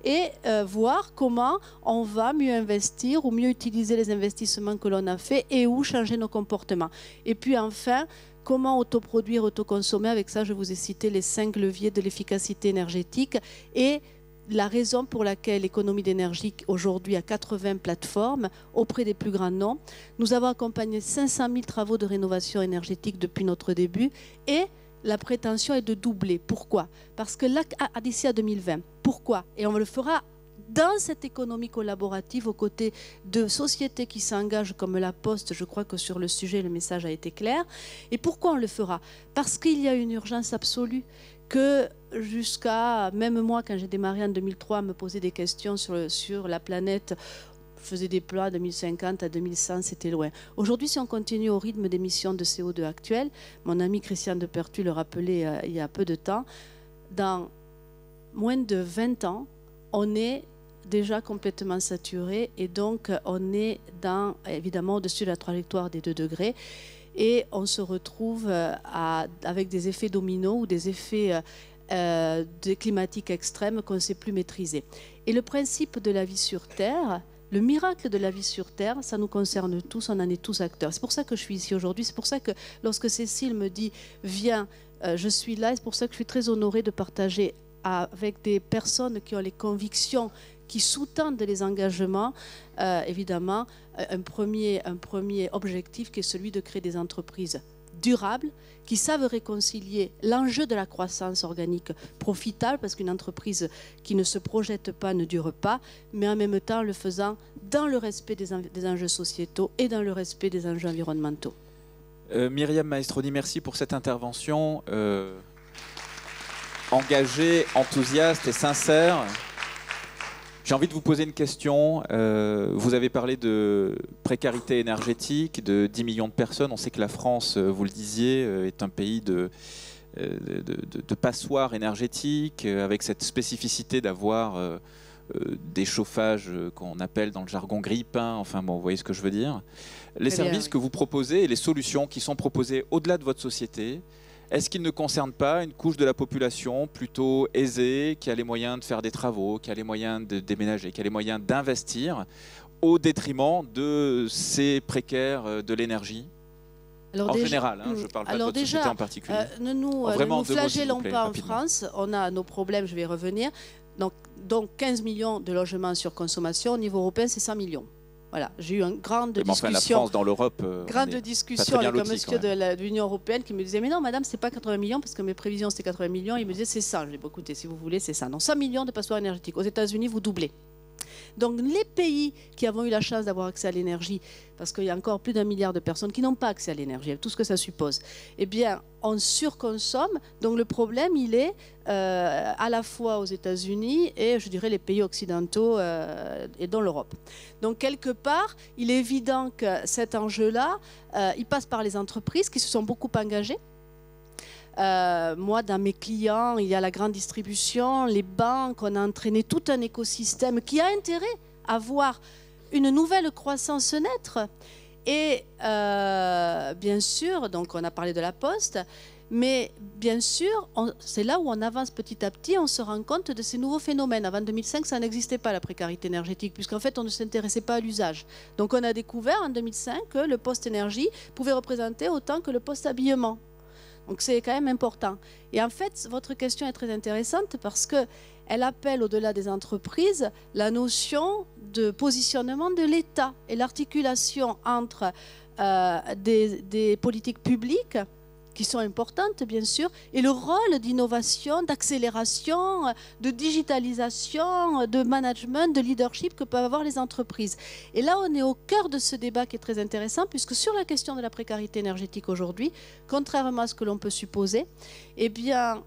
Et voir comment on va mieux investir ou mieux utiliser les investissements que l'on a fait et où changer nos comportements. Et puis enfin, comment autoproduire, autoconsommer. Avec ça, je vous ai cité les 5 leviers de l'efficacité énergétique et la raison pour laquelle l'économie d'énergie aujourd'hui a 80 plateformes auprès des plus grands noms. Nous avons accompagné 500 000 travaux de rénovation énergétique depuis notre début et la prétention est de doubler. Pourquoi? Parce que là, d'ici à 2020, pourquoi? Et on le fera dans cette économie collaborative aux côtés de sociétés qui s'engagent comme la Poste. Je crois que sur le sujet, le message a été clair. Et pourquoi on le fera? Parce qu'il y a une urgence absolue que jusqu'à, même moi, quand j'ai démarré en 2003 à me poser des questions sur la planète, faisait des plans 2050 à 2100, c'était loin. Aujourd'hui, si on continue au rythme d'émissions de CO2 actuelles, mon ami Christian Depertu le rappelait il y a peu de temps, dans moins de 20 ans, on est déjà complètement saturé et donc on est évidemment au-dessus de la trajectoire des 2 degrés et on se retrouve avec des effets dominos ou des effets climatiques extrêmes qu'on ne sait plus maîtriser. Et le principe de la vie sur Terre, le miracle de la vie sur Terre, ça nous concerne tous, on en est tous acteurs. C'est pour ça que je suis ici aujourd'hui, c'est pour ça que lorsque Cécile me dit « Viens, je suis là », c'est pour ça que je suis très honorée de partager avec des personnes qui ont les convictions, qui sous-tendent les engagements, évidemment, un premier objectif qui est celui de créer des entreprises durables, qui savent réconcilier l'enjeu de la croissance organique profitable, parce qu'une entreprise qui ne se projette pas ne dure pas, mais en même temps le faisant dans le respect des enjeux sociétaux et dans le respect des enjeux environnementaux. Myriam Maestroni, merci pour cette intervention engagée, enthousiaste et sincère. J'ai envie de vous poser une question. Vous avez parlé de précarité énergétique, de 10 millions de personnes. On sait que la France, vous le disiez, est un pays de passoires énergétiques, avec cette spécificité d'avoir des chauffages qu'on appelle dans le jargon grille-pain. Enfin bon, vous voyez ce que je veux dire. Les services que vous proposez et les solutions qui sont proposées au-delà de votre société, est-ce qu'ils ne concernent pas une couche de la population plutôt aisée, qui a les moyens de faire des travaux, qui a les moyens de déménager, qui a les moyens d'investir, au détriment de ces précaires de l'énergie? Alors en déjà, général, hein, je ne parle pas de votre société en particulier. Ne nous flagellons pas en France. On a nos problèmes, je vais y revenir. Donc 15 millions de logements sur consommation. Au niveau européen, c'est 100 millions. Voilà, j'ai eu une grande discussion. La France, dans l'Europe, grande discussion avec un monsieur de l'Union européenne qui me disait mais non madame, c'est pas 80 millions parce que mes prévisions c'était 80 millions. Il me disait c'est ça. Je lui ai dit écoutez, si vous voulez, c'est ça. Non, 100 millions de passoires énergétiques. Aux États-Unis, vous doublez. Donc les pays qui avons eu la chance d'avoir accès à l'énergie, parce qu'il y a encore plus d'1 milliard de personnes qui n'ont pas accès à l'énergie, avec tout ce que ça suppose, eh bien on surconsomme. Donc le problème il est à la fois aux États-Unis et je dirais les pays occidentaux et dans l'Europe. Donc quelque part il est évident que cet enjeu-là, il passe par les entreprises qui se sont beaucoup engagées. Moi, dans mes clients, il y a la grande distribution, les banques, on a entraîné tout un écosystème qui a intérêt à voir une nouvelle croissance naître. Et bien sûr, donc on a parlé de la Poste, mais bien sûr, c'est là où on avance petit à petit, on se rend compte de ces nouveaux phénomènes. Avant 2005, ça n'existait pas la précarité énergétique, puisqu'en fait, on ne s'intéressait pas à l'usage. Donc on a découvert en 2005 que le poste énergie pouvait représenter autant que le poste habillement. Donc c'est quand même important. Et en fait, votre question est très intéressante parce qu'elle appelle au-delà des entreprises la notion de positionnement de l'État et l'articulation entre des politiques publiques qui sont importantes, bien sûr, et le rôle d'innovation, d'accélération, de digitalisation, de management, de leadership que peuvent avoir les entreprises. Et là, on est au cœur de ce débat qui est très intéressant, puisque sur la question de la précarité énergétique aujourd'hui, contrairement à ce que l'on peut supposer, eh bien,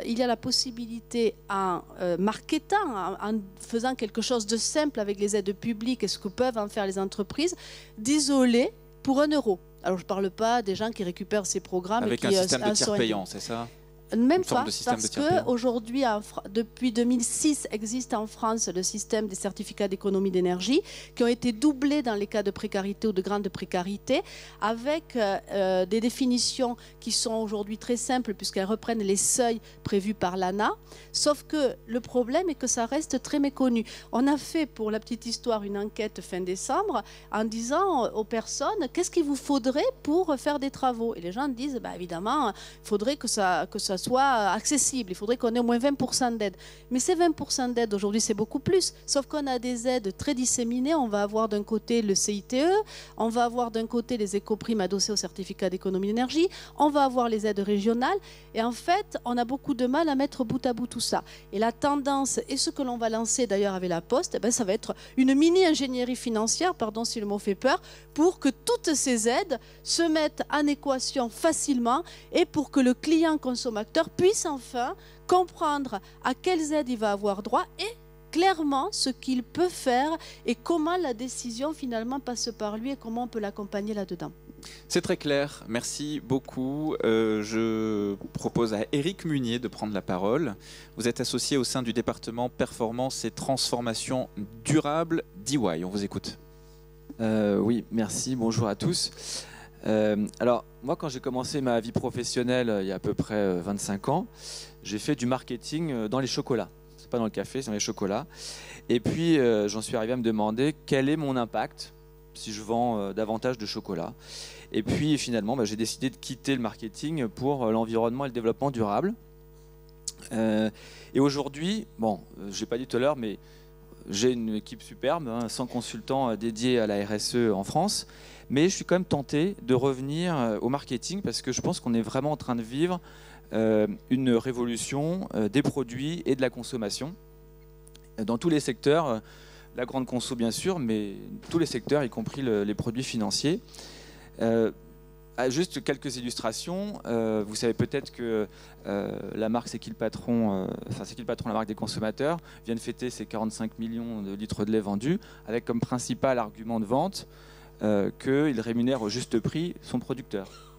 il y a la possibilité, en marketant, en faisant quelque chose de simple avec les aides publiques et ce que peuvent en faire les entreprises, d'isoler pour 1 euro. Alors je ne parle pas des gens qui récupèrent ces programmes. Avec un système de tiers payant, c'est ça? Même pas, parce qu'aujourd'hui, depuis 2006, existe en France le système des certificats d'économie d'énergie qui ont été doublés dans les cas de précarité ou de grande précarité, avec des définitions qui sont aujourd'hui très simples puisqu'elles reprennent les seuils prévus par l'ANA. Sauf que le problème est que ça reste très méconnu. On a fait, pour la petite histoire, une enquête fin décembre en disant aux personnes qu'est-ce qu'il vous faudrait pour faire des travaux. Et les gens disent, bah, évidemment, il faudrait que ça soit accessible, il faudrait qu'on ait au moins 20% d'aide. Mais ces 20% d'aide aujourd'hui, c'est beaucoup plus. Sauf qu'on a des aides très disséminées. On va avoir d'un côté le CITE, on va avoir d'un côté les éco-primes adossées au certificat d'économie d'énergie, on va avoir les aides régionales. Et en fait, on a beaucoup de mal à mettre bout à bout tout ça. Et la tendance, et ce que l'on va lancer d'ailleurs avec la Poste, eh ben, ça va être une mini-ingénierie financière, pardon si le mot fait peur, pour que toutes ces aides se mettent en équation facilement et pour que le client consommateur puisse enfin comprendre à quelles aides il va avoir droit et clairement ce qu'il peut faire et comment la décision finalement passe par lui et comment on peut l'accompagner là-dedans. C'est très clair, merci beaucoup. Je propose à Éric Munier de prendre la parole. Vous êtes associé au sein du département Performance et Transformation Durable d'EY. On vous écoute. Oui, merci, bonjour à tous. Alors, moi, quand j'ai commencé ma vie professionnelle il y a à peu près 25 ans, j'ai fait du marketing dans les chocolats. C'est pas dans le café, c'est dans les chocolats. Et puis, j'en suis arrivé à me demander quel est mon impact si je vends davantage de chocolat. Et puis, finalement, j'ai décidé de quitter le marketing pour l'environnement et le développement durable. Et aujourd'hui, bon, je n'ai pas dit tout à l'heure, mais j'ai une équipe superbe, 100 consultants dédiés à la RSE en France. Mais je suis quand même tenté de revenir au marketing parce que je pense qu'on est vraiment en train de vivre une révolution des produits et de la consommation dans tous les secteurs, la grande conso bien sûr, mais tous les secteurs, y compris les produits financiers. Juste quelques illustrations. Vous savez peut-être que la marque C'est qui le patron, C'est qui le patron, la marque des consommateurs, vient de fêter ses 45 millions de litres de lait vendus avec comme principal argument de vente qu'il rémunère au juste prix son producteur.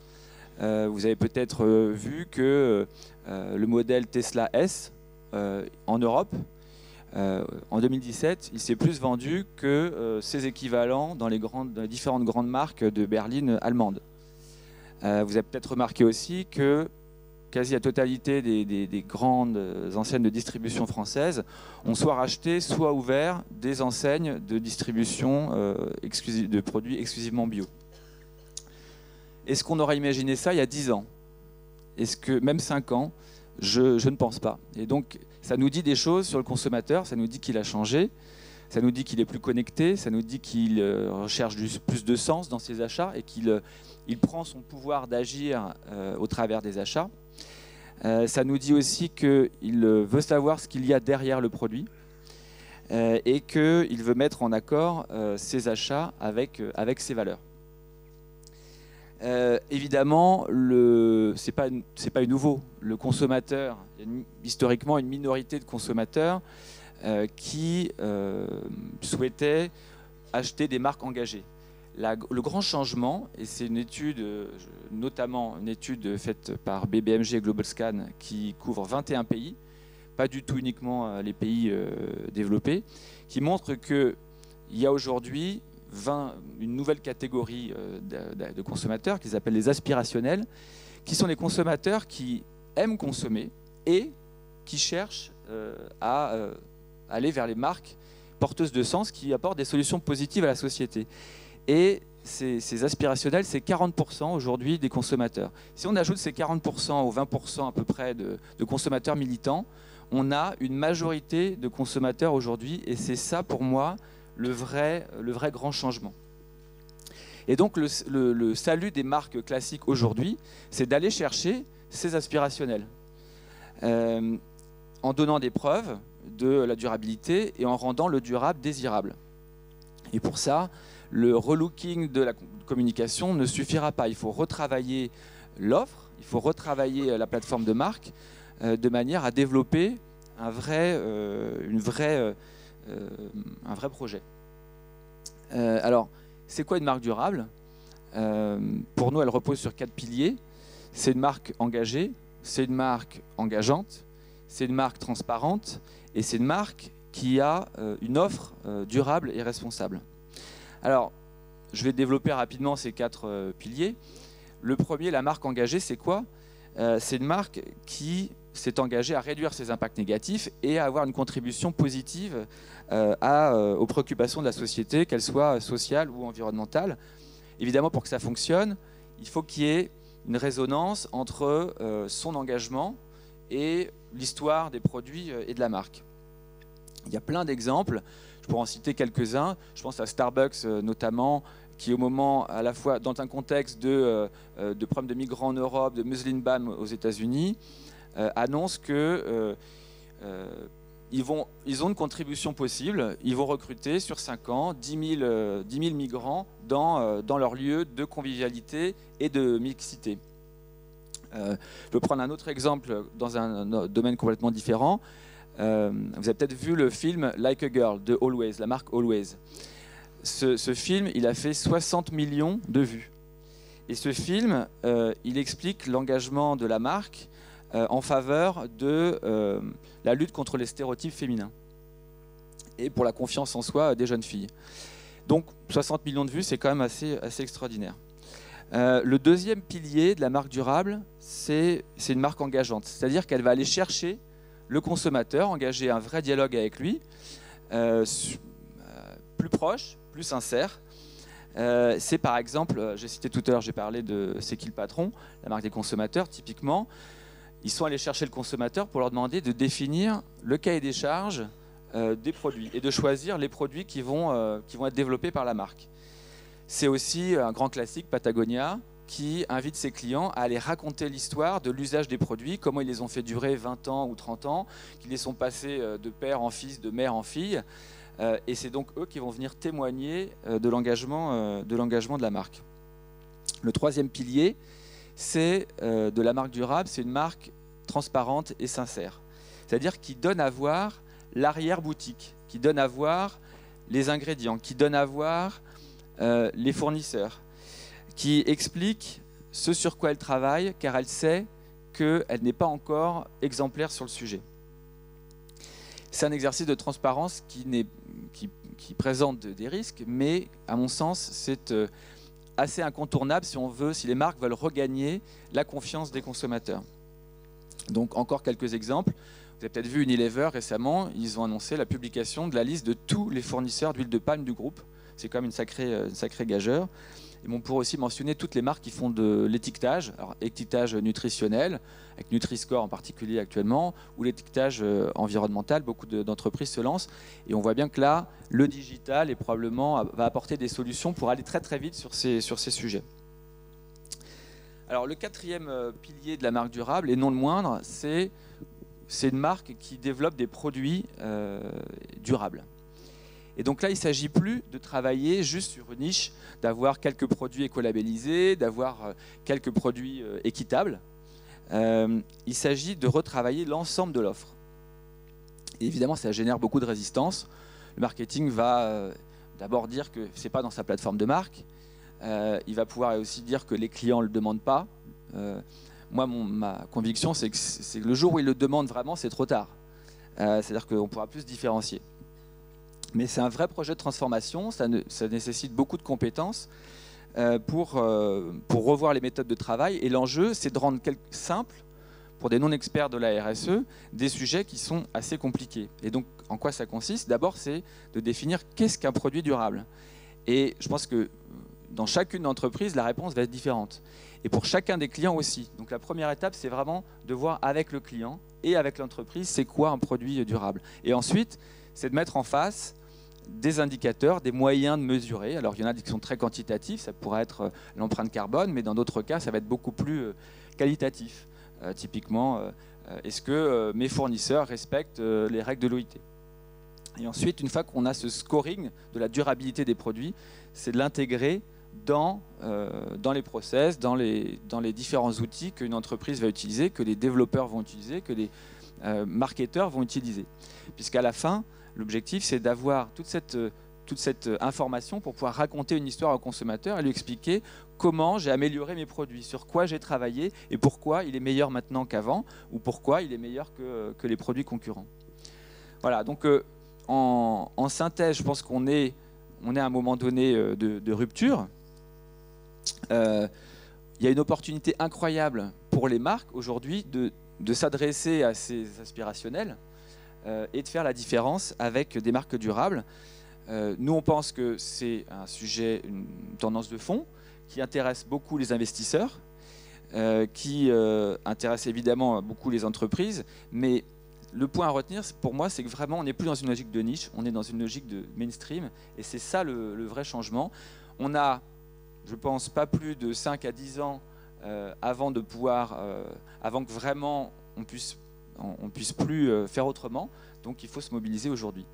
Vous avez peut-être vu que le modèle Tesla S en Europe, en 2017, il s'est plus vendu que ses équivalents dans les différentes grandes marques de berline allemandes. Vous avez peut-être remarqué aussi que quasi la totalité des grandes enseignes de distribution françaises ont soit racheté, soit ouvert des enseignes de distribution de produits exclusivement bio. Est-ce qu'on aurait imaginé ça il y a 10 ans? Est-ce que même 5 ans? Je ne pense pas. Et donc, ça nous dit des choses sur le consommateur, ça nous dit qu'il a changé, ça nous dit qu'il est plus connecté, ça nous dit qu'il recherche plus de sens dans ses achats et qu'il prend son pouvoir d'agir au travers des achats. Ça nous dit aussi qu'il veut savoir ce qu'il y a derrière le produit et qu'il veut mettre en accord ses achats avec ses valeurs. Évidemment, c'est pas nouveau. Le consommateur, il y a historiquement une minorité de consommateurs qui souhaitaient acheter des marques engagées. Le grand changement, et c'est une étude, notamment une étude faite par BBMG et Global Scan qui couvre 21 pays, pas du tout uniquement les pays développés, qui montre qu'il y a aujourd'hui une nouvelle catégorie de consommateurs qu'ils appellent les aspirationnels, qui sont les consommateurs qui aiment consommer et qui cherchent à aller vers les marques porteuses de sens qui apportent des solutions positives à la société. Et ces aspirationnels, c'est 40% aujourd'hui des consommateurs. Si on ajoute ces 40% aux 20% à peu près de consommateurs militants, on a une majorité de consommateurs aujourd'hui, et c'est ça pour moi le vrai grand changement. Et donc le salut des marques classiques aujourd'hui, c'est d'aller chercher ces aspirationnels en donnant des preuves de la durabilité et en rendant le durable désirable. Et pour ça, le relooking de la communication ne suffira pas. Il faut retravailler l'offre, il faut retravailler la plateforme de marque de manière à développer un vrai projet. Alors, c'est quoi une marque durable? Pour nous, elle repose sur 4 piliers. C'est une marque engagée, c'est une marque engageante, c'est une marque transparente et c'est une marque qui a une offre durable et responsable. Alors, je vais développer rapidement ces 4 piliers. Le premier, la marque engagée, c'est quoi? C'est une marque qui s'est engagée à réduire ses impacts négatifs et à avoir une contribution positive aux préoccupations de la société, qu'elles soient sociales ou environnementales. Évidemment, pour que ça fonctionne, il faut qu'il y ait une résonance entre son engagement et l'histoire des produits et de la marque. Il y a plein d'exemples, je pourrais en citer quelques-uns. Je pense à Starbucks notamment, qui au moment, à la fois dans un contexte de problèmes de migrants en Europe, de muslin ban aux États-Unis, annonce qu'ils ont une contribution possible. Ils vont recruter sur 5 ans 10 000 migrants dans leur lieu de convivialité et de mixité. Je vais prendre un autre exemple dans un domaine complètement différent. Vous avez peut-être vu le film Like a Girl de Always, la marque Always. Ce film, il a fait 60 millions de vues. Et ce film, il explique l'engagement de la marque en faveur de la lutte contre les stéréotypes féminins et pour la confiance en soi des jeunes filles. Donc 60 millions de vues, c'est quand même assez extraordinaire. Le deuxième pilier de la marque durable, c'est une marque engageante. C'est-à-dire qu'elle va aller chercher le consommateur, engager un vrai dialogue avec lui, plus proche, plus sincère. C'est par exemple, j'ai cité tout à l'heure, j'ai parlé de C'est qui le patron, la marque des consommateurs, typiquement. Ils sont allés chercher le consommateur pour leur demander de définir le cahier des charges des produits et de choisir les produits qui vont être développés par la marque. C'est aussi un grand classique, Patagonia, qui invite ses clients à aller raconter l'histoire de l'usage des produits, comment ils les ont fait durer 20 ans ou 30 ans, qu'ils les sont passés de père en fils, de mère en fille. Et c'est donc eux qui vont venir témoigner de l'engagement de la marque. Le troisième pilier, c'est de la marque durable, c'est une marque transparente et sincère. C'est-à-dire qui donne à voir l'arrière-boutique, qui donne à voir les ingrédients, qui donne à voir les fournisseurs, qui explique ce sur quoi elle travaille, car elle sait qu'elle n'est pas encore exemplaire sur le sujet. C'est un exercice de transparence qui présente des risques, mais à mon sens, c'est assez incontournable si les marques veulent regagner la confiance des consommateurs. Donc encore quelques exemples. Vous avez peut-être vu Unilever récemment, ils ont annoncé la publication de la liste de tous les fournisseurs d'huile de palme du groupe. C'est quand même une sacrée gageure. Et on pourrait aussi mentionner toutes les marques qui font de l'étiquetage, alors étiquetage nutritionnel, avec Nutri-Score en particulier actuellement, ou l'étiquetage environnemental, beaucoup d'entreprises se lancent. Et on voit bien que là, le digital va apporter des solutions pour aller très très vite sur ces sujets. Alors le quatrième pilier de la marque durable, et non le moindre, c'est une marque qui développe des produits durables. Et donc là, il ne s'agit plus de travailler juste sur une niche, d'avoir quelques produits écolabellisés, d'avoir quelques produits équitables. Il s'agit de retravailler l'ensemble de l'offre. Et évidemment, ça génère beaucoup de résistance. Le marketing va d'abord dire que ce n'est pas dans sa plateforme de marque. Il va pouvoir aussi dire que les clients ne le demandent pas. Moi, ma conviction, c'est que le jour où ils le demandent vraiment, c'est trop tard. C'est-à-dire qu'on ne pourra plus se différencier. Mais c'est un vrai projet de transformation, ça nécessite beaucoup de compétences pour revoir les méthodes de travail. Et l'enjeu, c'est de rendre simple, pour des non-experts de la RSE, des sujets qui sont assez compliqués. Et donc, en quoi ça consiste? D'abord, c'est de définir qu'est-ce qu'un produit durable. Et je pense que dans chacune d'entreprises, la réponse va être différente. Et pour chacun des clients aussi. Donc la première étape, c'est vraiment de voir avec le client et avec l'entreprise, c'est quoi un produit durable. Et ensuite, c'est de mettre en face des indicateurs, des moyens de mesurer. Alors il y en a qui sont très quantitatifs, ça pourrait être l'empreinte carbone, mais dans d'autres cas, ça va être beaucoup plus qualitatif. Typiquement, est-ce que mes fournisseurs respectent les règles de l'OIT? Et ensuite, une fois qu'on a ce scoring de la durabilité des produits, c'est de l'intégrer dans les process, dans les différents outils qu'une entreprise va utiliser, que les développeurs vont utiliser, que les marketeurs vont utiliser. Puisqu'à la fin, l'objectif, c'est d'avoir toute cette information pour pouvoir raconter une histoire au consommateur et lui expliquer comment j'ai amélioré mes produits, sur quoi j'ai travaillé et pourquoi il est meilleur maintenant qu'avant ou pourquoi il est meilleur que les produits concurrents. Voilà, donc en synthèse, je pense qu'on est à un moment donné de rupture. Il y a une opportunité incroyable pour les marques aujourd'hui de s'adresser à ces aspirationnels et de faire la différence avec des marques durables. Nous, on pense que c'est un sujet, une tendance de fond qui intéresse beaucoup les investisseurs, qui intéresse évidemment beaucoup les entreprises, mais le point à retenir pour moi, c'est que vraiment on n'est plus dans une logique de niche, on est dans une logique de mainstream, et c'est ça le vrai changement. On a, je pense, pas plus de 5 à 10 ans avant que vraiment on puisse plus faire autrement, donc il faut se mobiliser aujourd'hui.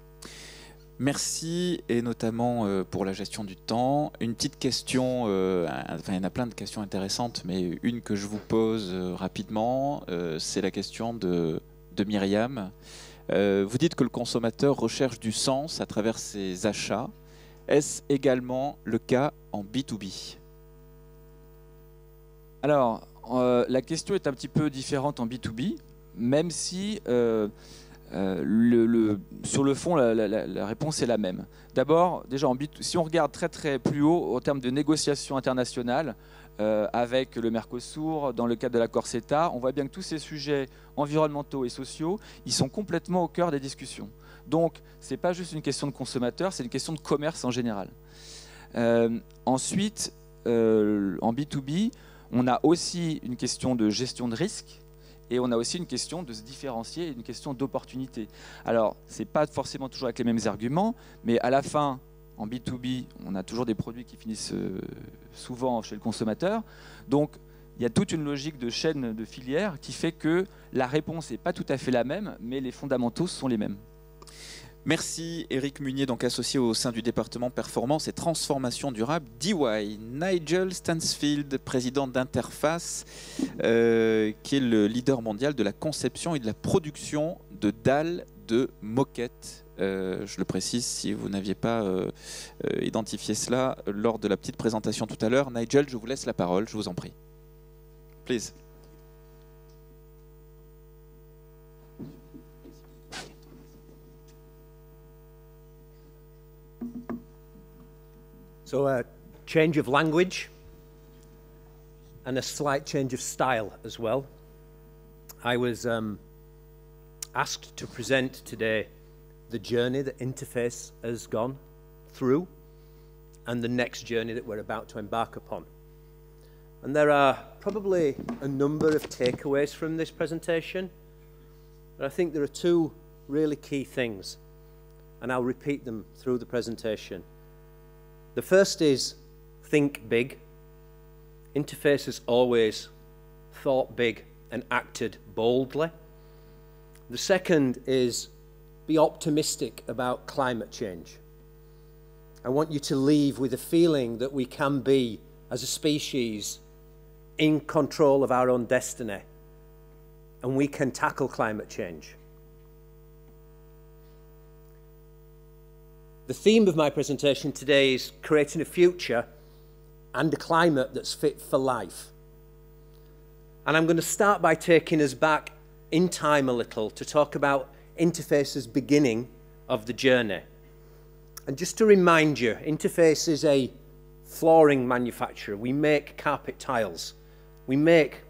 Merci, et notamment pour la gestion du temps. Une petite question, il y en a plein de questions intéressantes, mais une que je vous pose rapidement, c'est la question de Myriam. Vous dites que le consommateur recherche du sens à travers ses achats. Est-ce également le cas en B2B? Alors, la question est un petit peu différente en B2B, même si sur le fond, la réponse est la même. D'abord, déjà, si on regarde très très plus haut en termes de négociations internationales, avec le Mercosur, dans le cadre de l'accord CETA, on voit bien que tous ces sujets environnementaux et sociaux, ils sont complètement au cœur des discussions. Donc, ce n'est pas juste une question de consommateur, c'est une question de commerce en général. Ensuite, en B2B, on a aussi une question de gestion de risque. Et on a aussi une question de se différencier, une question d'opportunité. Alors, ce n'est pas forcément toujours avec les mêmes arguments, mais à la fin, en B2B, on a toujours des produits qui finissent souvent chez le consommateur. Donc, il y a toute une logique de chaîne de filière qui fait que la réponse n'est pas tout à fait la même, mais les fondamentaux sont les mêmes. Merci Éric Munier, donc associé au sein du département performance et transformation durable d'EY. Nigel Stansfield, président d'Interface, qui est le leader mondial de la conception et de la production de dalles de moquettes. Je le précise si vous n'aviez pas identifié cela lors de la petite présentation tout à l'heure. Nigel, je vous laisse la parole, je vous en prie. Please. So a change of language and a slight change of style as well. I was asked to present today the journey that Interface has gone through and the next journey that we're about to embark upon. And there are probably a number of takeaways from this presentation, but I think there are two really key things, and I'll repeat them through the presentation. The first is think big. Interface has always thought big and acted boldly. The second is be optimistic about climate change. I want you to leave with a feeling that we can be, as a species, in control of our own destiny, and we can tackle climate change. The theme of my presentation today is creating a future and a climate that's fit for life. And I'm going to start by taking us back in time a little to talk about Interface's beginning of the journey. And just to remind you, Interface is a flooring manufacturer. We make carpet tiles. We make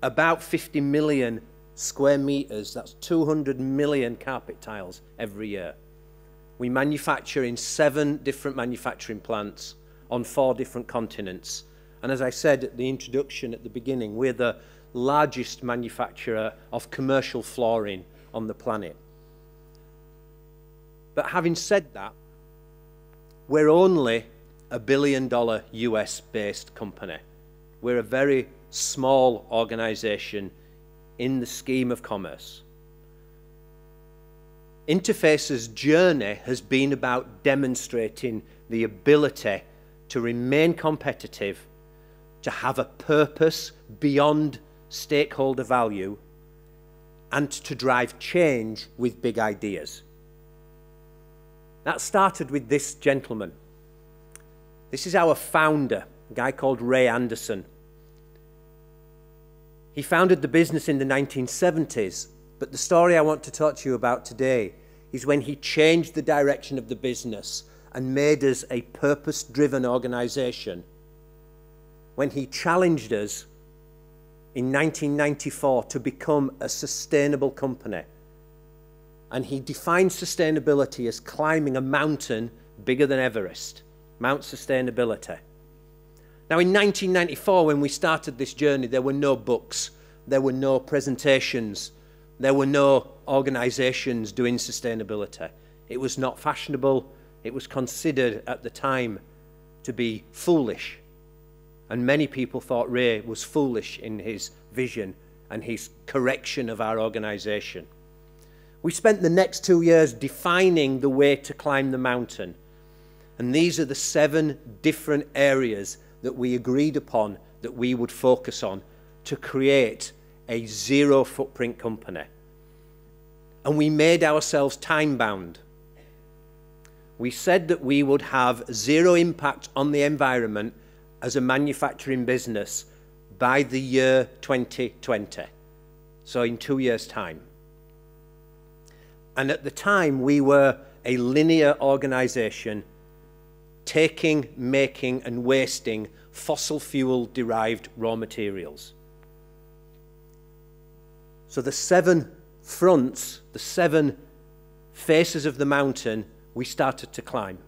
about 50 million square meters. That's 200 million carpet tiles every year. We manufacture in 7 different manufacturing plants on 4 different continents. And as I said at the introduction at the beginning, we're the largest manufacturer of commercial flooring on the planet. But having said that, we're only a $1 billion US-based company. We're a very small organization in the scheme of commerce. Interface's journey has been about demonstrating the ability to remain competitive, to have a purpose beyond stakeholder value, and to drive change with big ideas. That started with this gentleman. This is our founder, a guy called Ray Anderson. He founded the business in the 1970s, but the story I want to talk to you about today is when he changed the direction of the business and made us a purpose-driven organization, when he challenged us in 1994 to become a sustainable company. And he defined sustainability as climbing a mountain bigger than Everest, Mount Sustainability. Now, in 1994, when we started this journey, there were no books, there were no presentations, there were no organizations doing sustainability. It was not fashionable. It was considered at the time to be foolish. And many people thought Ray was foolish in his vision and his correction of our organization. We spent the next 2 years defining the way to climb the mountain. And these are the 7 different areas that we agreed upon that we would focus on to create a zero footprint company. And we made ourselves time-bound. We said that we would have zero impact on the environment as a manufacturing business by the year 2020, so in 2 years' time. And at the time, we were a linear organization taking, making, and wasting fossil fuel-derived raw materials. So the 7 fronts, the 7 faces of the mountain, we started to climb.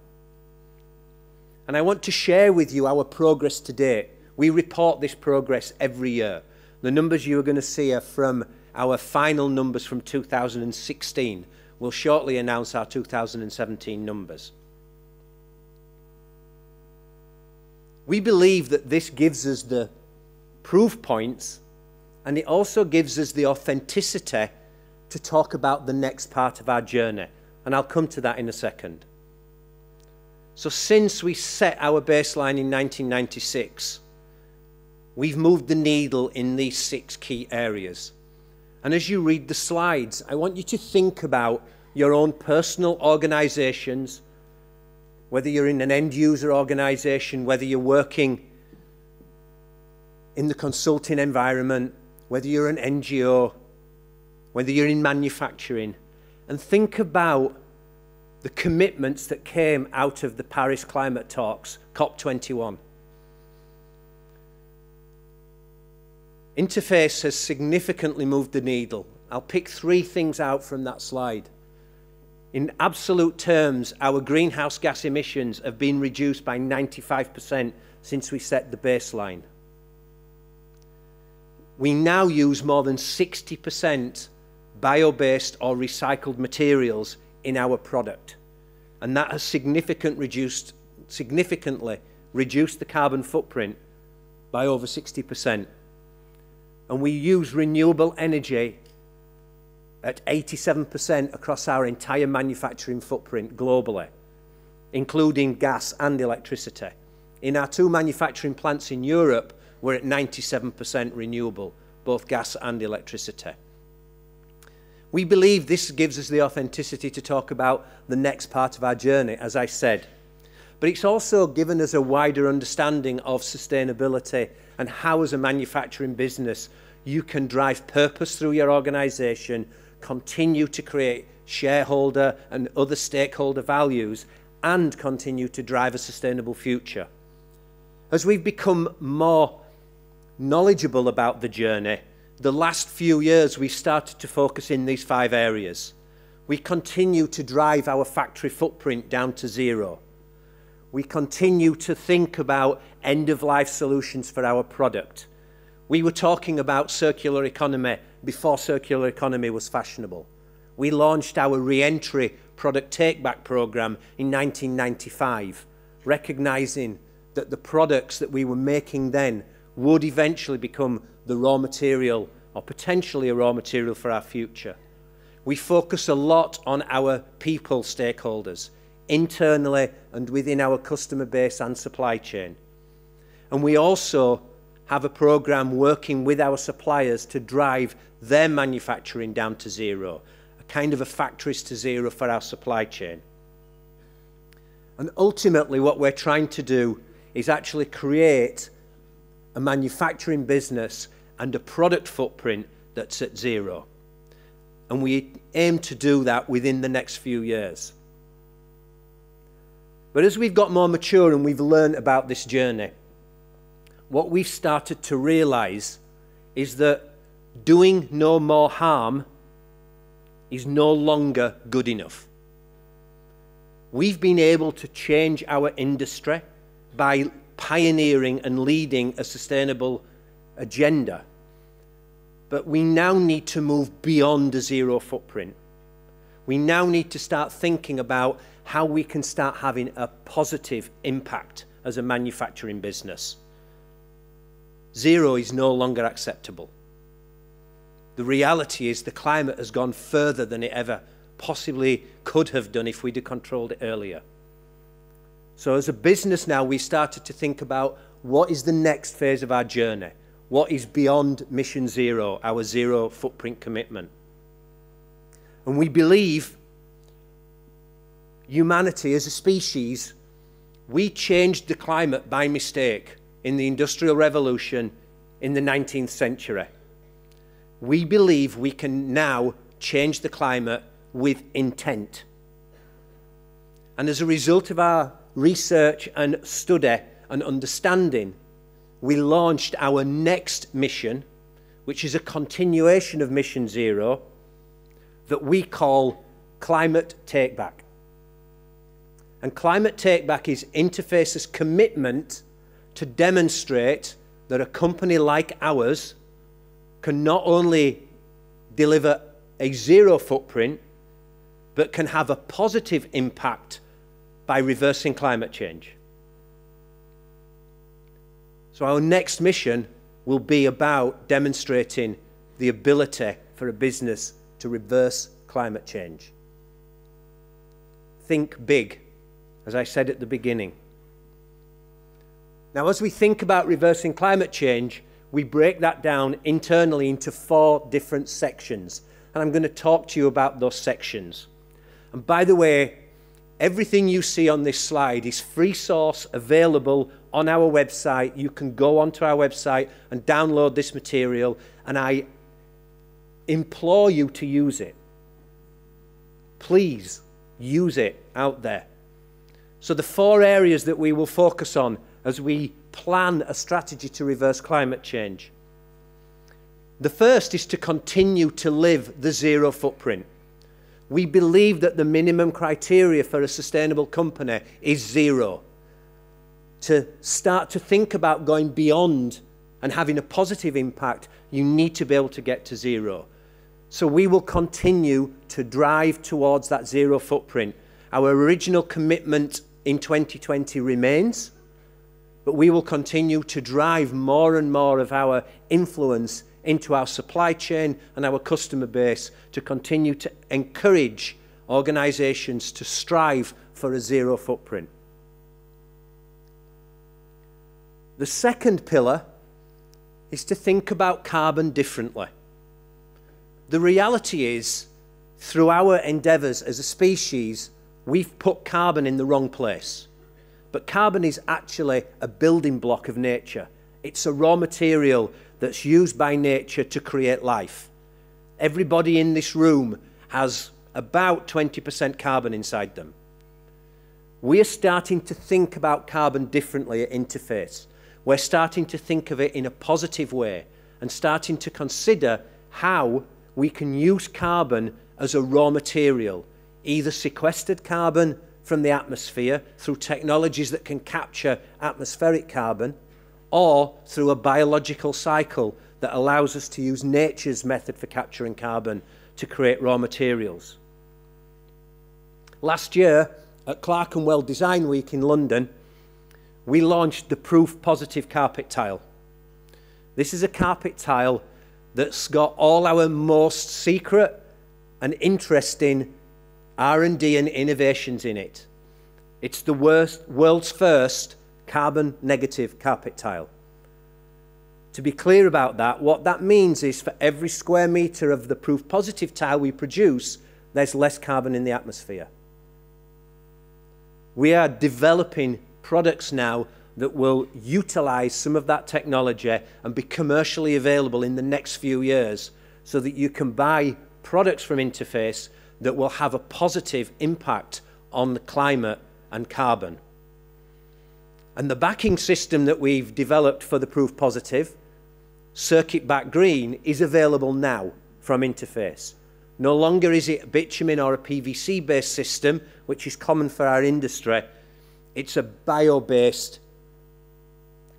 And I want to share with you our progress to date. We report this progress every year. The numbers you are going to see are from our final numbers from 2016. We'll shortly announce our 2017 numbers. We believe that this gives us the proof points, and it also gives us the authenticity to talk about the next part of our journey. And I'll come to that in a second. So since we set our baseline in 1996, we've moved the needle in these 6 key areas. And as you read the slides, I want you to think about your own personal organizations, whether you're in an end-user organization, whether you're working in the consulting environment, whether you're an NGO, whether you're in manufacturing, and think about the commitments that came out of the Paris climate talks, COP21. Interface has significantly moved the needle. I'll pick 3 things out from that slide. In absolute terms, our greenhouse gas emissions have been reduced by 95% since we set the baseline. We now use more than 60% bio-based or recycled materials in our product, and that has significantly reduced the carbon footprint by over 60%. And we use renewable energy at 87% across our entire manufacturing footprint globally, including gas and electricity. In our 2 manufacturing plants in Europe, we're at 97% renewable, both gas and electricity. We believe this gives us the authenticity to talk about the next part of our journey, as I said. But it's also given us a wider understanding of sustainability and how, as a manufacturing business, you can drive purpose through your organisation, continue to create shareholder and other stakeholder values, and continue to drive a sustainable future. As we've become more knowledgeable about the journey, the last few years we've started to focus in these 5 areas. We continue to drive our factory footprint down to 0. We continue to think about end-of-life solutions for our product. We were talking about circular economy before circular economy was fashionable. We launched our re-entry product take-back program in 1995, recognising that the products that we were making then would eventually become the raw material, or potentially a raw material, for our future. We focus a lot on our people stakeholders, internally and within our customer base and supply chain. And we also have a program working with our suppliers to drive their manufacturing down to 0, a kind of a factories to 0 for our supply chain. And ultimately what we're trying to do is actually create a manufacturing business and a product footprint that's at 0. And we aim to do that within the next few years. But as we've got more mature and we've learned about this journey, what we've started to realise is that doing no more harm is no longer good enough. We've been able to change our industry by pioneering and leading a sustainable agenda. But we now need to move beyond a 0 footprint. We now need to start thinking about how we can start having a positive impact as a manufacturing business. 0 is no longer acceptable. The reality is the climate has gone further than it ever possibly could have done if we'd have controlled it earlier. So as a business now, we started to think about what is the next phase of our journey? What is beyond Mission 0, our 0 footprint commitment? And we believe humanity as a species, we changed the climate by mistake in the Industrial Revolution in the 19th century. We believe we can now change the climate with intent. And as a result of our research and study and understanding, we launched our next mission, which is a continuation of Mission 0, that we call Climate Takeback. And Climate Takeback is Interface's commitment to demonstrate that a company like ours can not only deliver a 0 footprint, but can have a positive impact by reversing climate change. So our next mission will be about demonstrating the ability for a business to reverse climate change. Think big, as I said at the beginning. Now, as we think about reversing climate change, we break that down internally into 4 different sections. And I'm going to talk to you about those sections. And by the way, everything you see on this slide is free source, available on our website. You can go onto our website and download this material, and I implore you to use it. Please use it out there. So the 4 areas that we will focus on as we plan a strategy to reverse climate change. The first is to continue to live the 0 footprint. We believe that the minimum criteria for a sustainable company is 0. To start to think about going beyond and having a positive impact, you need to be able to get to 0. So we will continue to drive towards that 0 footprint. Our original commitment in 2020 remains, but we will continue to drive more and more of our influence into our supply chain and our customer base to continue to encourage organizations to strive for a 0 footprint. The second pillar is to think about carbon differently. The reality is, through our endeavours as a species, we've put carbon in the wrong place. But carbon is actually a building block of nature. It's a raw material that's used by nature to create life. Everybody in this room has about 20% carbon inside them. We're starting to think about carbon differently at Interface. We're starting to think of it in a positive way and starting to consider how we can use carbon as a raw material, either sequestered carbon from the atmosphere through technologies that can capture atmospheric carbon, or through a biological cycle that allows us to use nature's method for capturing carbon to create raw materials. Last year, at Clerkenwell Design Week in London, we launched the Proof Positive carpet tile. This is a carpet tile that's got all our most secret and interesting R&D and innovations in it. It's the world's first carbon negative carpet tile. To be clear about that, what that means is for every square metre of the Proof Positive tile we produce, there's less carbon in the atmosphere. We are developing products now that will utilise some of that technology and be commercially available in the next few years so that you can buy products from Interface that will have a positive impact on the climate and carbon. And the backing system that we've developed for the Proof Positive, Circuit Back Green, is available now from Interface. No longer is it a bitumen or a PVC-based system, which is common for our industry. It's a bio-based,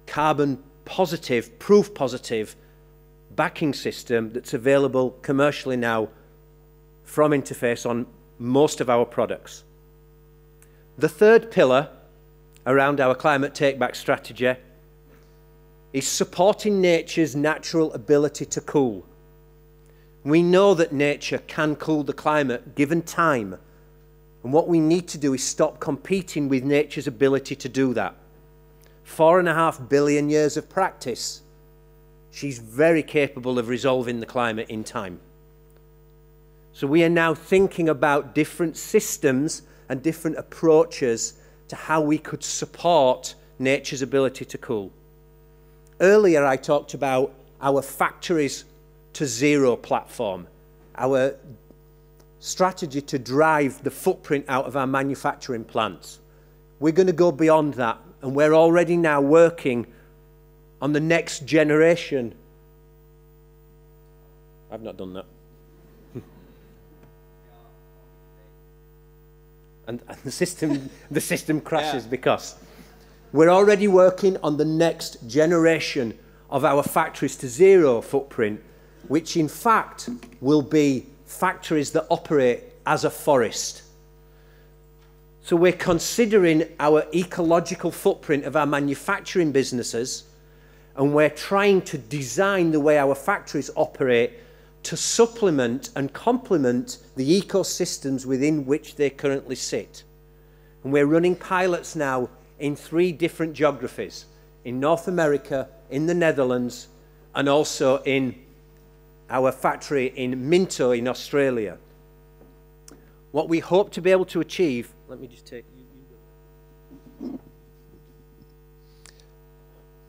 carbon positive, proof positive backing system that's available commercially now from Interface on most of our products. The third pillar around our climate take-back strategy is supporting nature's natural ability to cool. We know that nature can cool the climate given time, and what we need to do is stop competing with nature's ability to do that. 4.5 billion years of practice, she's very capable of resolving the climate in time. So we are now thinking about different systems and different approaches to how we could support nature's ability to cool. Earlier I talked about our Factories to Zero platform, our strategy to drive the footprint out of our manufacturing plants. We're going to go beyond that, and we're already now working on the next generation. I've not done that. and the system crashes because we're already working on the next generation of our Factories to Zero footprint, which in fact will be factories that operate as a forest. So we're considering our ecological footprint of our manufacturing businesses, and we're trying to design the way our factories operate to supplement and complement the ecosystems within which they currently sit. And we're running pilots now in 3 different geographies, in North America, in the Netherlands, and also in our factory in Minto in Australia. What we hope to be able to achieve, let me just take you.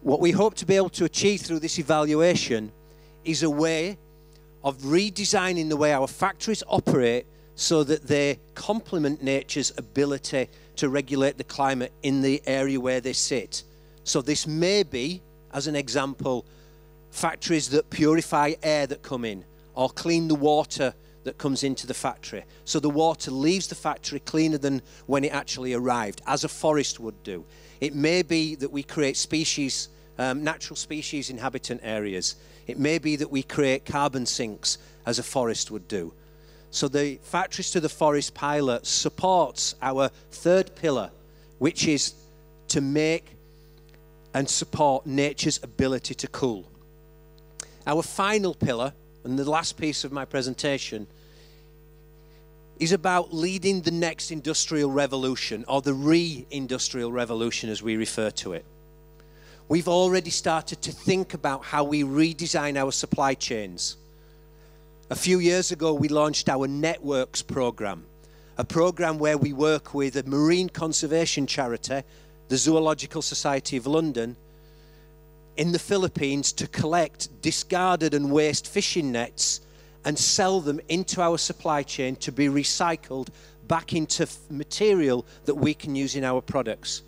What we hope to be able to achieve through this evaluation is a way of redesigning the way our factories operate so that they complement nature's ability to regulate the climate in the area where they sit. So this may be, as an example, factories that purify air that come in, or clean the water that comes into the factory. So the water leaves the factory cleaner than when it actually arrived, as a forest would do. It may be that we create species, natural species inhabitant areas. It may be that we create carbon sinks, as a forest would do. So the Factories to the Forest pilot supports our third pillar, which is to make and support nature's ability to cool. Our final pillar, and the last piece of my presentation, is about leading the next industrial revolution, or the re-industrial revolution as we refer to it. We've already started to think about how we redesign our supply chains. A few years ago, we launched our Networks program, a program where we work with a marine conservation charity, the Zoological Society of London, in the Philippines to collect discarded and waste fishing nets and sell them into our supply chain to be recycled back into material that we can use in our products.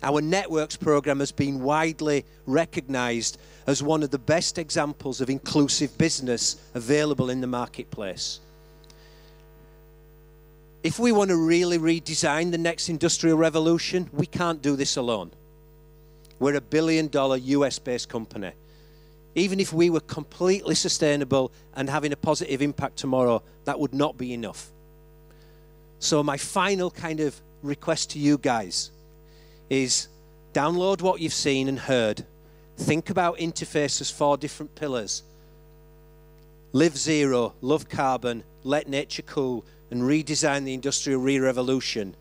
Our Networks program has been widely recognized as one of the best examples of inclusive business available in the marketplace. If we want to really redesign the next industrial revolution, we can't do this alone. We're a $1 billion US-based company. Even if we were completely sustainable and having a positive impact tomorrow, that would not be enough. So my final kind of request to you guys is download what you've seen and heard. Think about Interface as 4 different pillars. Live zero, love carbon, let nature cool, and redesign the industrial re-revolution.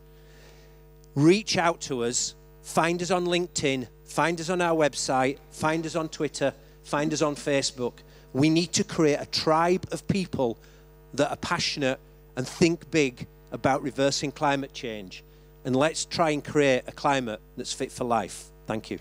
Reach out to us, find us on LinkedIn, find us on our website, find us on Twitter, find us on Facebook. We need to create a tribe of people that are passionate and think big about reversing climate change. And let's try and create a climate that's fit for life. Thank you.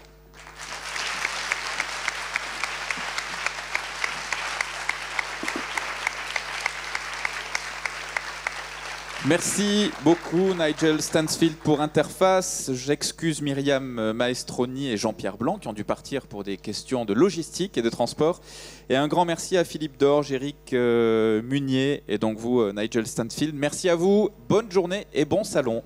Merci beaucoup Nigel Stansfield pour Interface. J'excuse Myriam Maestroni et Jean-Pierre Blanc qui ont dû partir pour des questions de logistique et de transport. Et un grand merci à Philippe Dorge, Eric Munier et donc vous Nigel Stansfield. Merci à vous, bonne journée et bon salon.